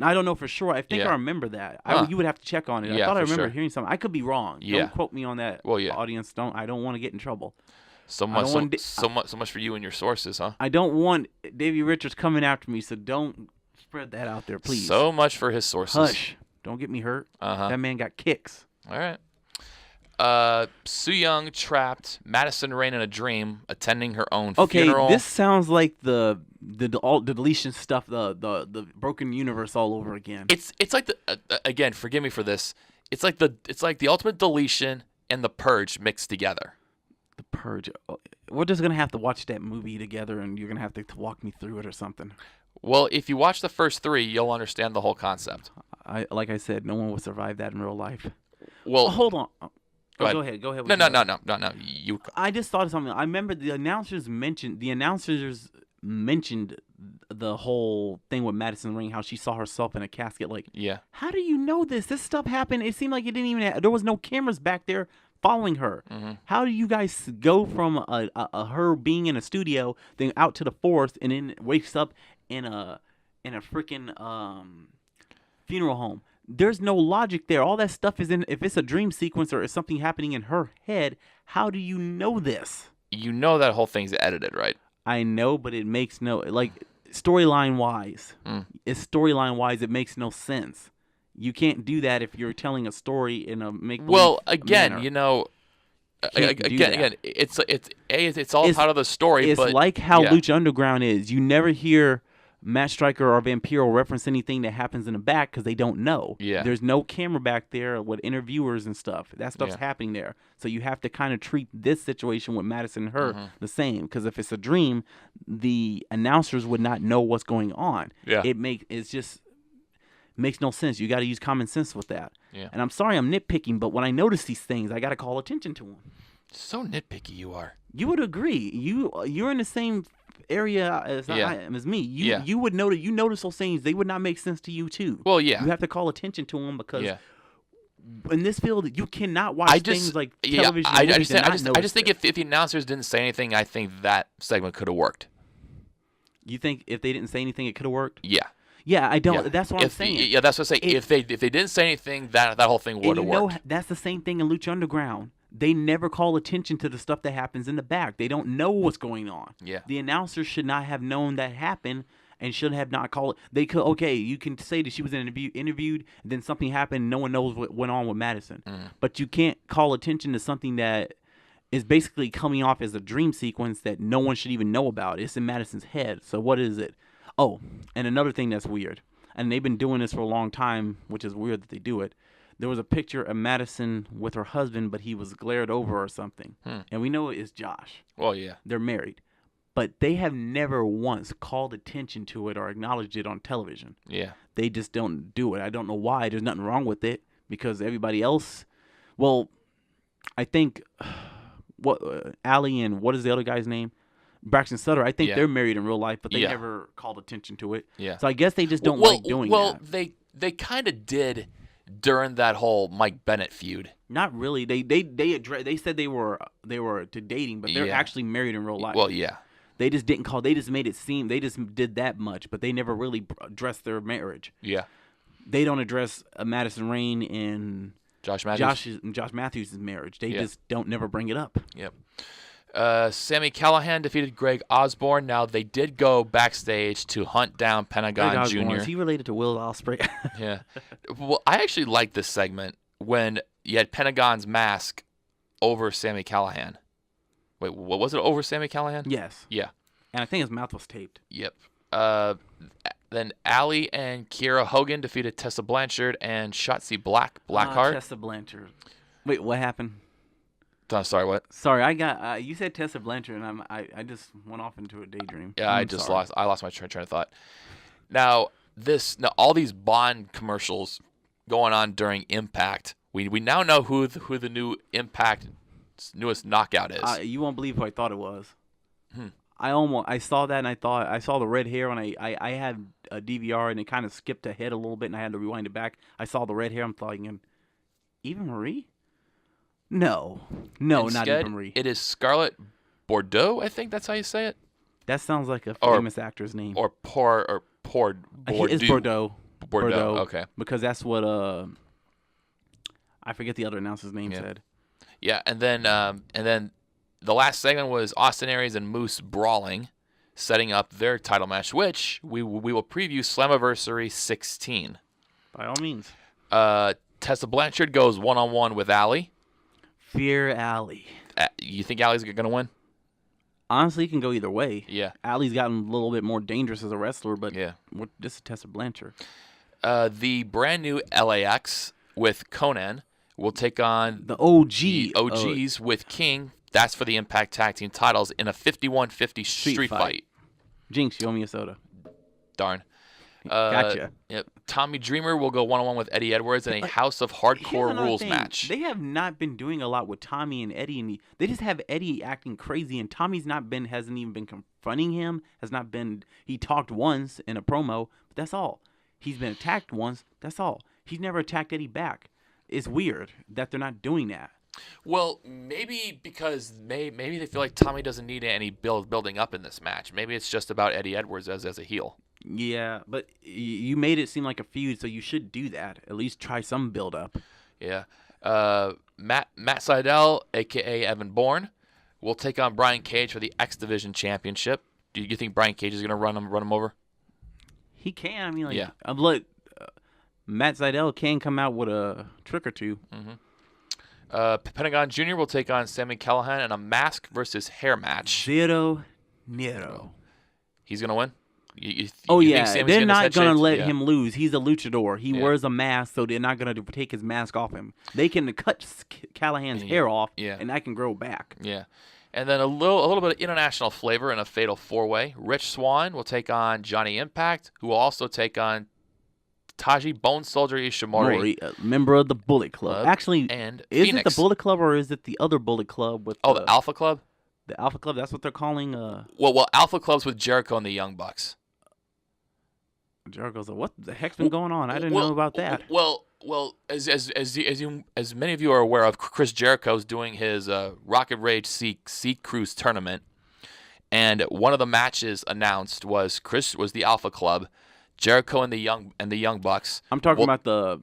B: I don't know for sure. I think I remember that. You would have to check on it. I thought I remember hearing something. I could be wrong.
A: Yeah.
B: Don't quote me on that.
A: Well, yeah.
B: Audience, I don't want to get in trouble.
A: So much for you and your sources, huh?
B: I don't want Davey Richards coming after me, so don't spread that out there, please.
A: So much for his sources.
B: Hush. Don't get me hurt.
A: Uh-huh.
B: That man got kicks.
A: All right. Su Yung trapped Madison Rayne in a dream, attending her own funeral.
B: Okay, this sounds like the deletion stuff, the broken universe all over again.
A: It's like again, forgive me for this. It's like the ultimate deletion and the Purge mixed together.
B: The Purge. We're just gonna have to watch that movie together, and you're gonna have to walk me through it or something.
A: Well, if you watch the first 3, you'll understand the whole concept.
B: Like I said, no one would survive that in real life.
A: Well,
B: hold on. Go ahead.
A: No. You.
B: I just thought of something. I remember the announcers mentioned the whole thing with Madison Ring, how she saw herself in a casket. Like,
A: yeah.
B: How do you know this? This stuff happened. It seemed like it didn't even. There was no cameras back there following her.
A: Mm-hmm.
B: How do you guys go from her being in a studio, then out to the forest, and then wakes up in a freaking funeral home? There's no logic there. All that stuff is in. If it's a dream sequence or is something happening in her head, how do you know this?
A: You know that whole thing's edited, right?
B: I know, but it makes no storyline wise. Storyline wise, it makes no sense. You can't do that if you're telling a story in a make-believe
A: Well, again,
B: manner.
A: you know, again, it's all part of the story.
B: It's
A: but,
B: like how Lucha Underground is. You never hear Matt Striker or Vampiro reference anything that happens in the back because they don't know.
A: Yeah.
B: There's no camera back there with interviewers and stuff. That stuff's happening there. So you have to kind of treat this situation with Madison and her the same. Because if it's a dream, the announcers would not know what's going on.
A: Yeah.
B: It's just makes no sense. You got to use common sense with that.
A: Yeah.
B: And I'm sorry I'm nitpicking, but when I notice these things, I got to call attention to them.
A: So nitpicky you are.
B: You would agree. You're in the same area as me. You would notice. You notice those things. They would not make sense to you too.
A: Well, yeah.
B: You have to call attention to them because in this field you cannot watch things like television.
A: I just think if the announcers didn't say anything, I think that segment could have worked.
B: You think if they didn't say anything, it could have worked?
A: Yeah.
B: Yeah, I don't. That's what I'm saying.
A: Yeah, that's what I'm saying. If they didn't say anything, that whole thing would have worked.
B: That's the same thing in Lucha Underground. They never call attention to the stuff that happens in the back. They don't know what's going on.
A: Yeah.
B: The announcers should not have known that happened and should have not called it. They could, you can say that she was interviewed, and then something happened, no one knows what went on with Madison. But you can't call attention to something that is basically coming off as a dream sequence that no one should even know about. It's in Madison's head. So what is it? Oh, and another thing that's weird, and they've been doing this for a long time, which is weird that they do it. There was a picture of Madison with her husband, but he was glared over or something. And we know it is Josh.
A: Well, yeah.
B: They're married. But they have never once called attention to it or acknowledged it on television.
A: Yeah.
B: They just don't do it. I don't know why. There's nothing wrong with it because everybody else, well, I think, Allie and what is the other guy's name? Braxton Sutter, I think they're married in real life, but they never called attention to it. Yeah. So I guess they just don't like doing that.
A: Well, they kind of did during that whole Mike Bennett feud.
B: Not really. They said they were to dating, but they're actually married in real life.
A: Well, yeah.
B: They just didn't call. They just made it seem. They just did that much, but they never really addressed their marriage. Yeah. They don't address Madison Rayne and
A: Josh Matthews.
B: Josh Matthews' marriage. They just don't never bring it up.
A: Yep. Sami Callihan defeated Greg Osborne. Now, they did go backstage to hunt down Pentagon Jr.
B: Is he related to Will Ospreay?
A: Yeah. Well, I actually liked this segment when you had Pentagon's mask over Sami Callihan. Wait, what was it, over Sami Callihan?
B: Yes.
A: Yeah.
B: And I think his mouth was taped.
A: Yep. Then Allie and Kiera Hogan defeated Tessa Blanchard and Shotzi Blackheart.
B: Tessa Blanchard. Wait, what happened?
A: Sorry, what?
B: Sorry, I got you said Tessa Blanchard, and I just went off into a daydream.
A: Yeah, I lost my train of thought. Now all these Bond commercials going on during Impact. We now know who the new Impact newest knockout is.
B: You won't believe who I thought it was. I saw that, and I saw the red hair, and I had a DVR, and it kind of skipped ahead a little bit, and I had to rewind it back. I saw the red hair. I'm thinking, Eva Marie? No,
A: Instead,
B: not Eva Marie.
A: It is Scarlett Bordeaux. I think that's how you say it.
B: That sounds like a famous actor's name.
A: Or Bordeaux.
B: It's Bordeaux.
A: Bordeaux. Okay.
B: Because that's what I forget the other announcer's name said.
A: Yeah, and then the last segment was Austin Aries and Moose brawling, setting up their title match, which we will preview Slammiversary 16.
B: By all means.
A: Tessa Blanchard goes one-on-one with Allie.
B: Fear Allie.
A: You think Allie's going to win?
B: Honestly, it can go either way.
A: Yeah.
B: Allie's gotten a little bit more dangerous as a wrestler, but this is Tessa Blanchard.
A: The brand new LAX with Conan will take on
B: the OG.
A: The OGs with King. That's for the Impact Tag Team titles in a 51-50 street fight.
B: Jinx, you owe me a soda.
A: Darn.
B: Gotcha.
A: Yep. Tommy Dreamer will go one-on-one with Eddie Edwards in a House of Hardcore Rules match.
B: They have not been doing a lot with Tommy and Eddie, and they just have Eddie acting crazy, and Tommy's hasn't even been confronting him. He talked once in a promo, but that's all. He's been attacked once. That's all. He's never attacked Eddie back. It's weird that they're not doing that.
A: Well, maybe because maybe they feel like Tommy doesn't need any building up in this match. Maybe it's just about Eddie Edwards as a heel.
B: Yeah, but you made it seem like a feud, so you should do that. At least try some build up.
A: Yeah. Matt Seidel, a.k.a. Evan Bourne, will take on Brian Cage for the X Division Championship. Do you think Brian Cage is going to run him over?
B: He can. I mean, Matt Seidel can come out with a trick or two.
A: Mm-hmm. Pentagon Jr. will take on Sami Callihan in a mask versus hair match.
B: Zero Nero.
A: He's going to win? You
B: they're not going to let him lose. He's a luchador. He wears a mask, so they're not going to take his mask off him. They can cut Callahan's hair off, and that can grow back.
A: Yeah. And then a little bit of international flavor in a fatal four-way. Rich Swann will take on Johnny Impact, who will also take on Taji Bone Soldier Ishimori.
B: Member of the Bullet Club. Actually,
A: and
B: is
A: Phoenix.
B: It the Bullet Club or is it the other Bullet Club? With
A: the Alpha Club?
B: The Alpha Club, that's what they're calling.
A: Well, Alpha Club's with Jericho and the Young Bucks.
B: Jericho's like, what the heck's been going on? I didn't know about that.
A: Well, as many of you are aware of, Chris Jericho's doing his Rocket Rage Sea Cruise tournament, and one of the matches announced was the Alpha Club, Jericho and the Young Bucks.
B: I'm talking about the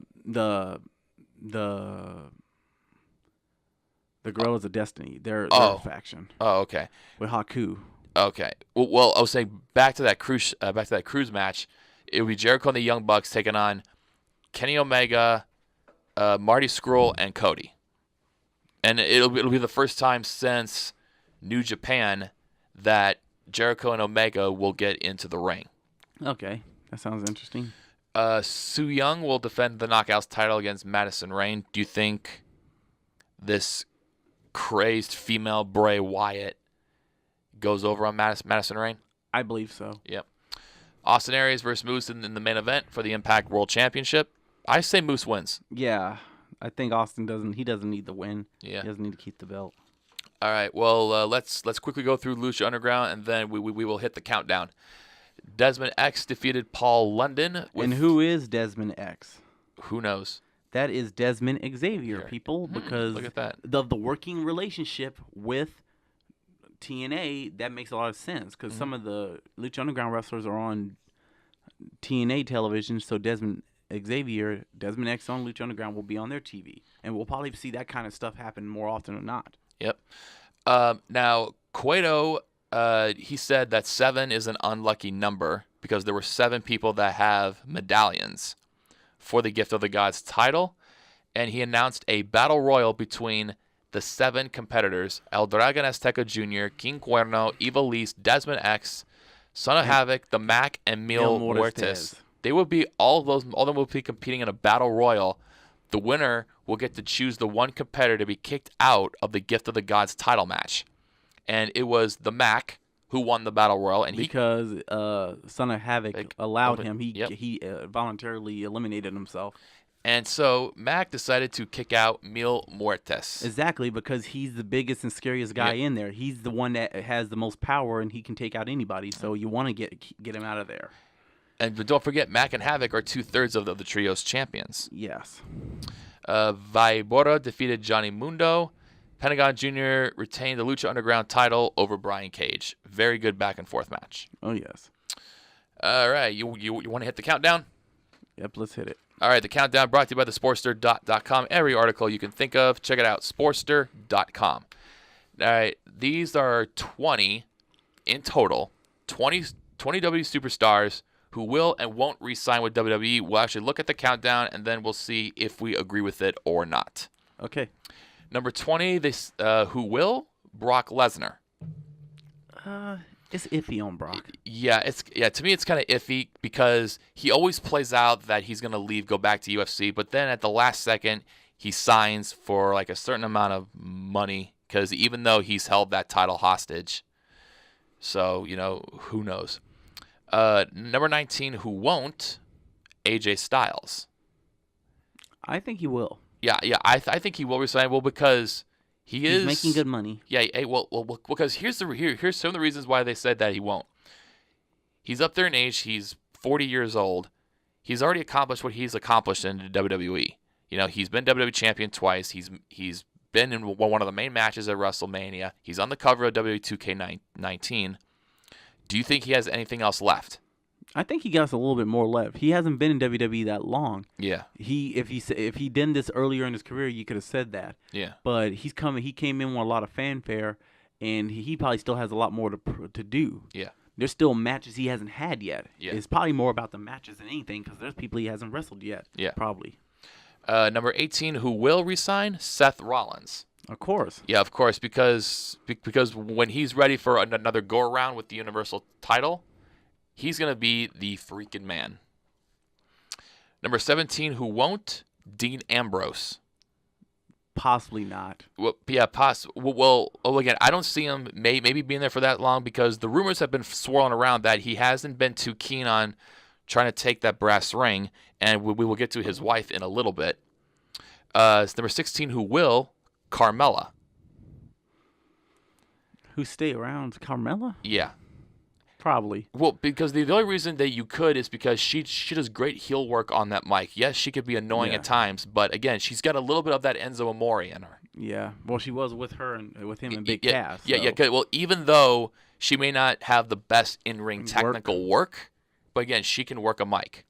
B: Guerrillas of Destiny. Their faction.
A: Oh, okay.
B: With Haku.
A: Okay. Well, I was saying back to that cruise match. It would be Jericho and the Young Bucks taking on Kenny Omega, Marty Scurll, and Cody. And it'll be the first time since New Japan that Jericho and Omega will get into the ring.
B: Okay, that sounds interesting.
A: Su Yung will defend the Knockouts title against Madison Rayne. Do you think this crazed female Bray Wyatt goes over on Madison Rayne?
B: I believe so.
A: Yep. Austin Aries versus Moose in the main event for the Impact World Championship. I say Moose wins.
B: Yeah, I think Austin doesn't need the win.
A: Yeah.
B: He doesn't need to keep the belt.
A: All right. Well, let's quickly go through Lucha Underground, and then we will hit the countdown. Desmond X defeated Paul London.
B: And who is Desmond X?
A: Who knows?
B: That is Desmond Xavier, people, because
A: look at that.
B: The working relationship with TNA, that makes a lot of sense because some of the Lucha Underground wrestlers are on TNA television, so Desmond X on Lucha Underground will be on their TV, and we'll probably see that kind of stuff happen more often than not.
A: Yep. Now, Cueto, he said that 7 is an unlucky number because there were 7 people that have medallions for the Gift of the Gods title, and he announced a battle royal between the 7 competitors: El Dragon Azteca Jr., King Cuerno, Ivelisse, Desmond X, Son of Havoc, the Mac, and Mil Muertes. They will be all of them will be competing in a battle royal. The winner will get to choose the one competitor to be kicked out of the Gift of the Gods title match. And it was the Mac who won the battle royal, and
B: because Son of Havoc allowed him, he voluntarily eliminated himself.
A: And so Mac decided to kick out Mil Muertes.
B: Exactly, because he's the biggest and scariest guy in there. He's the one that has the most power, and he can take out anybody. So you want to get him out of there.
A: But don't forget, Mac and Havoc are 2/3 of the trio's champions.
B: Yes.
A: Vaibora defeated Johnny Mundo. Pentagon Jr. retained the Lucha Underground title over Brian Cage. Very good back and forth match.
B: Oh, yes.
A: All right. You want to hit the countdown?
B: Yep, let's hit it.
A: All right. The countdown brought to you by the Sportster.com. Every article you can think of, check it out. Sportster.com. All right. These are 20 in total. 20 W superstars who will and won't re-sign with WWE. We'll actually look at the countdown, and then we'll see if we agree with it or not.
B: Okay.
A: Number 20, who will? Brock Lesnar.
B: It's iffy on Brock.
A: Yeah, to me it's kind of iffy because he always plays out that he's going to leave, go back to UFC, but then at the last second he signs for like a certain amount of money because even though he's held that title hostage. So, who knows? Number 19, who won't? AJ Styles.
B: I think he will.
A: Yeah, I think he will resign. Well, because he's
B: making good money.
A: Yeah, well, because here's some of the reasons why they said that he won't. He's up there in age. He's 40 years old. He's already accomplished what he's accomplished in the WWE. He's been WWE champion twice. He's been in one of the main matches at WrestleMania. He's on the cover of WWE 2K19. Do you think he has anything else left?
B: I think he got a little bit more left. He hasn't been in WWE that long.
A: Yeah.
B: If he did this earlier in his career, you could have said that.
A: Yeah.
B: But he came in with a lot of fanfare, and he probably still has a lot more to do.
A: Yeah.
B: There's still matches he hasn't had yet.
A: Yeah.
B: It's probably more about the matches than anything because there's people he hasn't wrestled yet.
A: Yeah.
B: Probably.
A: Number 18, who will resign? Seth Rollins.
B: Of course.
A: Yeah, of course, because when he's ready for another go-around with the Universal title, he's going to be the freaking man. Number 17, who won't? Dean Ambrose.
B: Possibly not.
A: Well, yeah, well, again, I don't see him maybe being there for that long because the rumors have been swirling around that he hasn't been too keen on trying to take that brass ring, and we will get to his wife in a little bit. It's number 16, who will? Carmella.
B: Who stay around? Carmella?
A: Yeah.
B: Probably.
A: Well, because the only reason that you could is because she does great heel work on that mic. Yes, she could be annoying at times, but again, she's got a little bit of that Enzo Amore in her.
B: Yeah. Well, she was with him in Big Cass.
A: Yeah. Well, even though she may not have the best in-ring technical work, but again, she can work a mic.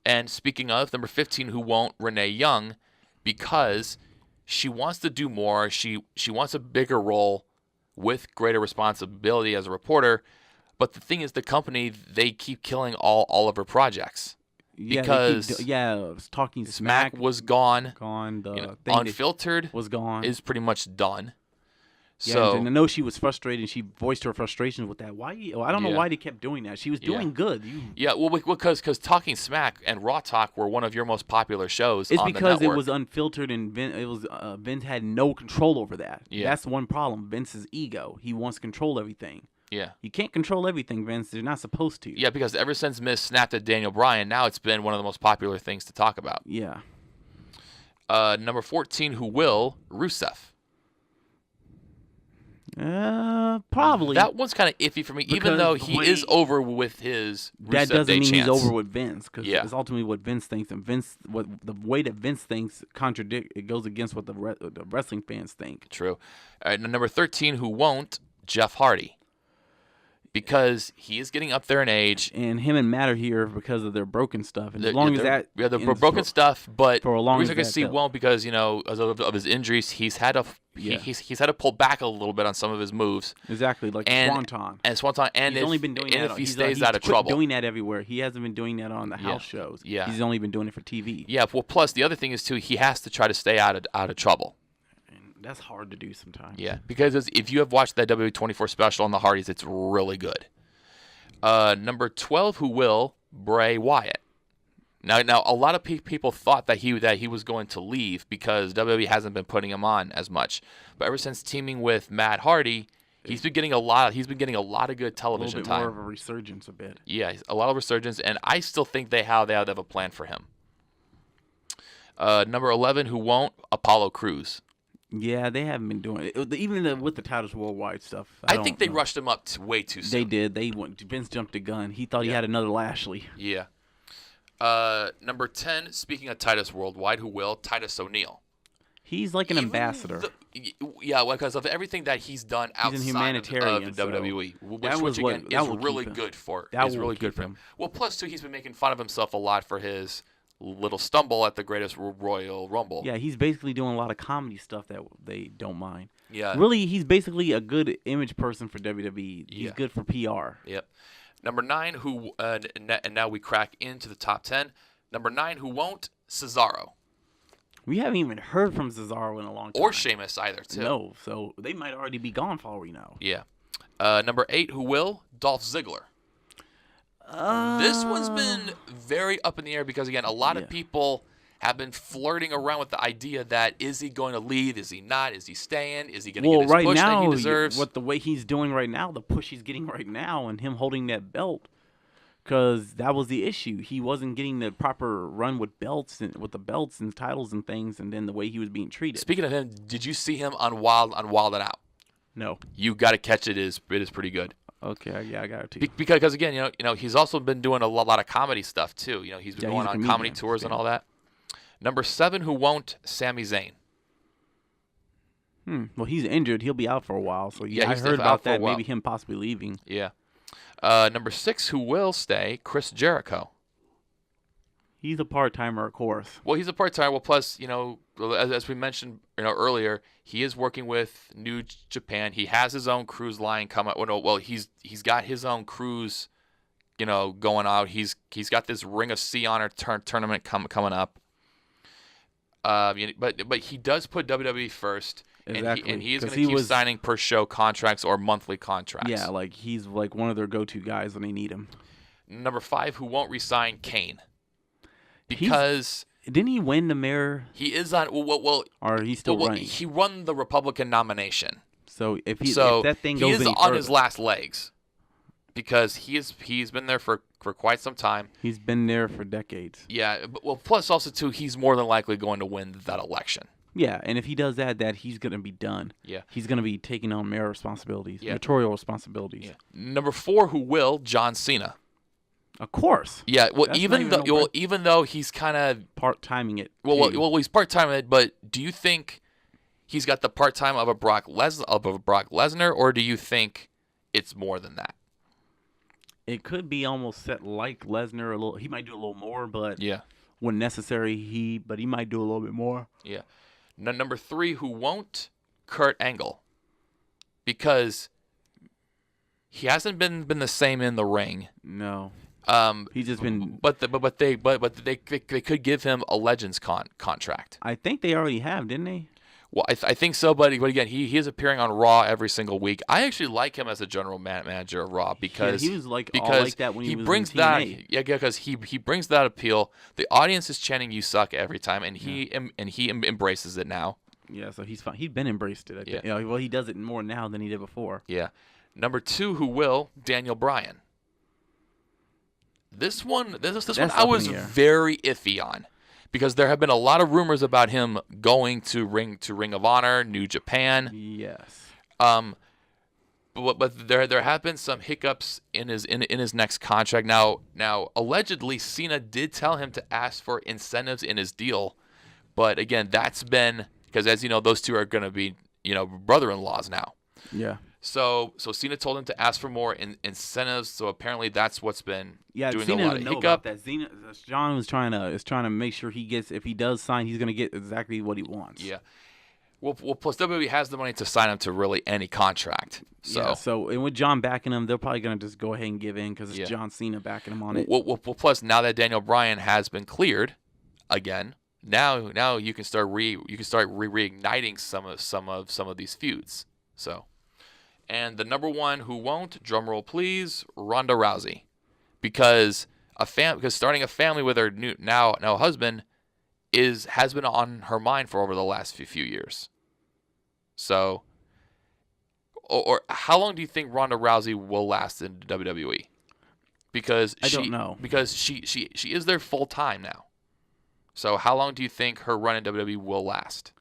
A: And speaking of, number 15, who won't? Renee Young, because she wants to do more. She wants a bigger role with greater responsibility as a reporter. But the thing is, the company, they keep killing all of her projects. Because
B: Talking Smack
A: was gone. Unfiltered
B: was gone.
A: Is pretty much done.
B: Yeah,
A: so
B: and I know she was frustrated. She voiced her frustrations with that. I don't know why they kept doing that. She was doing good.
A: Because Talking Smack and Raw Talk were one of your most popular shows.
B: It's
A: on
B: because
A: the network.
B: it was unfiltered and Vince had no control over that.
A: Yeah.
B: That's one problem. Vince's ego. He wants to control everything.
A: Yeah.
B: You can't control everything, Vince. You're not supposed to.
A: Yeah, because ever since Miz snapped at Daniel Bryan, now it's been one of the most popular things to talk about.
B: Yeah.
A: Number 14, who will? Rusev.
B: Probably.
A: That one's kind of iffy for me, even though he is over with his Rusev
B: That doesn't
A: Day
B: mean
A: chance.
B: he's over with Vince, because
A: it's
B: ultimately what Vince thinks, and the way that Vince thinks it goes against what the wrestling fans think.
A: True. All right, number 13, who won't? Jeff Hardy. Because he is getting up there in age,
B: and him and Matt are here because of their broken stuff. And as
A: long
B: as that,
A: the broken stuff, but
B: for a long
A: the reason I can see won't because of his injuries, he's had to he's had to pull back a little bit on some of his moves.
B: Exactly, like Swanton.
A: And
B: he's only been doing that.
A: If he stays out of trouble,
B: doing that everywhere. He hasn't been doing that on the house shows.
A: Yeah,
B: he's only been doing it for TV.
A: Yeah. Well, plus the other thing is too, he has to try to stay out of trouble.
B: That's hard to do sometimes.
A: Yeah, because if you have watched that WWE24 special on the Hardys, it's really good. Number 12, who will? Bray Wyatt. Now, a lot of people thought that he was going to leave because WWE hasn't been putting him on as much. But ever since teaming with Matt Hardy, he's been getting a lot of good television time.
B: A little bit more of a resurgence, a bit.
A: Yeah, a lot of resurgence, and I still think they have a plan for him. Number 11, who won't? Apollo Crews.
B: Yeah, they haven't been doing it. Even with the titles worldwide stuff.
A: I think they rushed him up way too soon.
B: They did. Vince jumped the gun. He thought he had another Lashley.
A: Yeah. Number 10, speaking of Titus Worldwide, who will? Titus O'Neil.
B: He's like an ambassador.
A: Yeah, because of everything that he's done outside of WWE, which again is really good for. Is really good for him. Well, plus too, he's been making fun of himself a lot for his little stumble at the Greatest Royal Rumble.
B: Yeah, he's basically doing a lot of comedy stuff that they don't mind.
A: Yeah,
B: really, he's basically a good image person for WWE. He's good for PR.
A: Yep. Number 9, who and now we crack into the top 10. Number 9, who won't, Cesaro.
B: We haven't even heard from Cesaro in a long time.
A: Or Sheamus either, too.
B: No, so they might already be gone for all we know.
A: Yeah. Number 8, who will, Dolph Ziggler. This one's been very up in the air because, again, a lot of people have been flirting around with the idea that is he going to leave? Is he not? Is he staying? Is he going to get his push that he deserves?
B: What the way he's doing right now, the push he's getting right now, and him holding that belt, because that was the issue. He wasn't getting the proper run with belts and with the belts and titles and things, and then the way he was being treated.
A: Speaking of him, did you see him on Wild and Out?
B: No.
A: You got to catch it. It is pretty good.
B: Okay, yeah, I got it too.
A: Because again, you know, he's also been doing a lot of comedy stuff too. You know, he's been going on comedy tours and all that. Number 7, who won't, Sami Zayn.
B: Well, he's injured. He'll be out for a while. So I heard about that. Maybe him possibly leaving.
A: Yeah. Number 6, who will stay, Chris Jericho.
B: He's a part-timer, of course.
A: Well, he's a part-timer. Well, plus, you know, as we mentioned, you know, earlier, he is working with New Japan. He has his own cruise line coming. Well, he's got his own cruise, you know, going out. He's got this Ring of Honor tournament coming up. But he does put WWE first,
B: exactly.
A: and he is going to keep signing per show contracts or monthly contracts.
B: Yeah, like he's like one of their go-to guys when they need him.
A: Number 5, who won't resign, Kane, because
B: didn't he win the mayor?
A: He is on. Well,
B: or he's still running.
A: He won the Republican nomination.
B: So if that thing goes
A: he is on his last legs, because he's been there for quite some time.
B: He's been there for decades.
A: Yeah, but plus also too, he's more than likely going to win that election.
B: Yeah, and if he does that he's going to be done.
A: Yeah.
B: He's going to be taking on mayor responsibilities, mayoral responsibilities.
A: Yeah. Number 4, who will, John Cena.
B: Of course.
A: Yeah, well, even though he's kind of
B: part-timing it.
A: Well, he's part-timing it, but do you think he's got the part-time of a Brock Lesnar, or do you think it's more than that?
B: It could be almost set like Lesnar a little. He might do a little more, but
A: yeah,
B: when necessary, he might do a little bit more.
A: Yeah. Number 3, who won't, Kurt Angle, because he hasn't been the same in the ring.
B: No. He's just been.
A: But they could give him a Legends contract.
B: I think they already have, didn't they?
A: Well, I think so, but again, he is appearing on Raw every single week. I actually like him as a general manager of Raw because
B: he was all like that when he was
A: brings
B: in TNA.
A: that because he brings that appeal. The audience is chanting "You suck" every time, and he embraces it now.
B: Yeah, so he's fine. He's been embraced it. I think. Yeah. Well, he does it more now than he did before.
A: Yeah. Number 2, who will, Daniel Bryan. This one I was very iffy on. Because there have been a lot of rumors about him going to Ring of Honor, New Japan.
B: Yes.
A: But there have been some hiccups in his next contract. Now allegedly Cena did tell him to ask for incentives in his deal, but again that's been because as you know those two are going to be brother-in-laws now.
B: Yeah.
A: So Cena told him to ask for more incentives. So apparently that's what's been doing
B: Cena
A: a lot of hiccup.
B: That. John was trying to make sure he gets, if he does sign, he's going to get exactly what he wants.
A: Yeah. Well, plus WWE has the money to sign him to really any contract. So
B: and with John backing him, they're probably going to just go ahead and give in because it's John Cena backing him on it.
A: Well, plus now that Daniel Bryan has been cleared again, now you can start reigniting some of these feuds. So. And the number 1 who won't, drumroll please, Ronda Rousey, because starting a family with her now husband has been on her mind for over the last few years. So, or how long do you think Ronda Rousey will last in WWE? Because
B: I don't know.
A: Because she is there full time now. So how long do you think her run in WWE will last?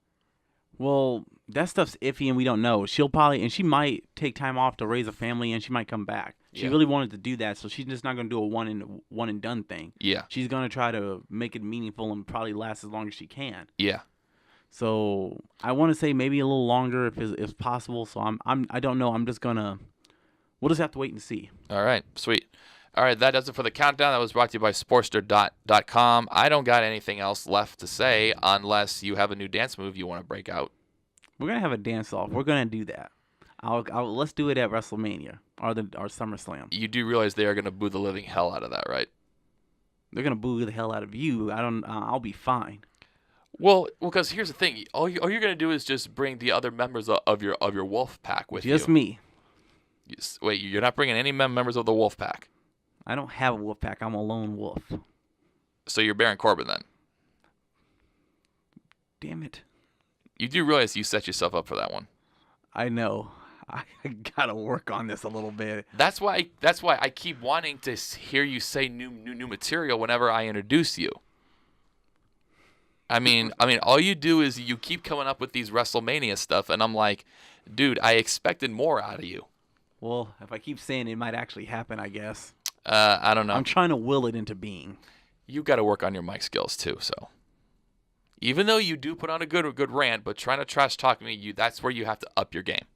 B: Well, that stuff's iffy and we don't know. She might take time off to raise a family and she might come back. She really wanted to do that, so she's just not going to do a one and done thing.
A: Yeah.
B: She's going to try to make it meaningful and probably last as long as she can.
A: Yeah.
B: So I want to say maybe a little longer if possible. So I don't know. We'll just have to wait and see.
A: All right, sweet. All right, that does it for the countdown. That was brought to you by Sportster.com. I don't got anything else left to say unless you have a new dance move you want to break out.
B: We're gonna have a dance off. We're gonna do that. Let's do it at WrestleMania or SummerSlam.
A: You do realize they are going to boo the living hell out of that, right?
B: They're gonna boo the hell out of you. I'll be fine.
A: Well, because here's the thing. All you're going to do is just bring the other members of your wolf pack with you.
B: Just me.
A: Wait, you're not bringing any members of the wolf pack?
B: I don't have a wolf pack. I'm a lone wolf.
A: So you're Baron Corbin then?
B: Damn it.
A: You do realize you set yourself up for that one.
B: I know. I gotta work on this a little bit.
A: That's why I keep wanting to hear you say new material whenever I introduce you. I mean, all you do is you keep coming up with these WrestleMania stuff, and I'm like, dude, I expected more out of you.
B: Well, if I keep saying it might actually happen, I guess.
A: I don't know.
B: I'm trying to will it into being.
A: You got to work on your mic skills too. So, even though you do put on a good rant, but trying to trash talk me, that's where you have to up your game.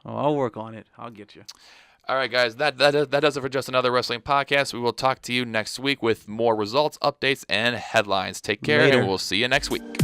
B: Oh, I'll work on it. I'll get you.
A: All right, guys, that does it for Just Another Wrestling Podcast. We will talk to you next week with more results, updates, and headlines. Take care,
B: Later.
A: and we'll see you next week.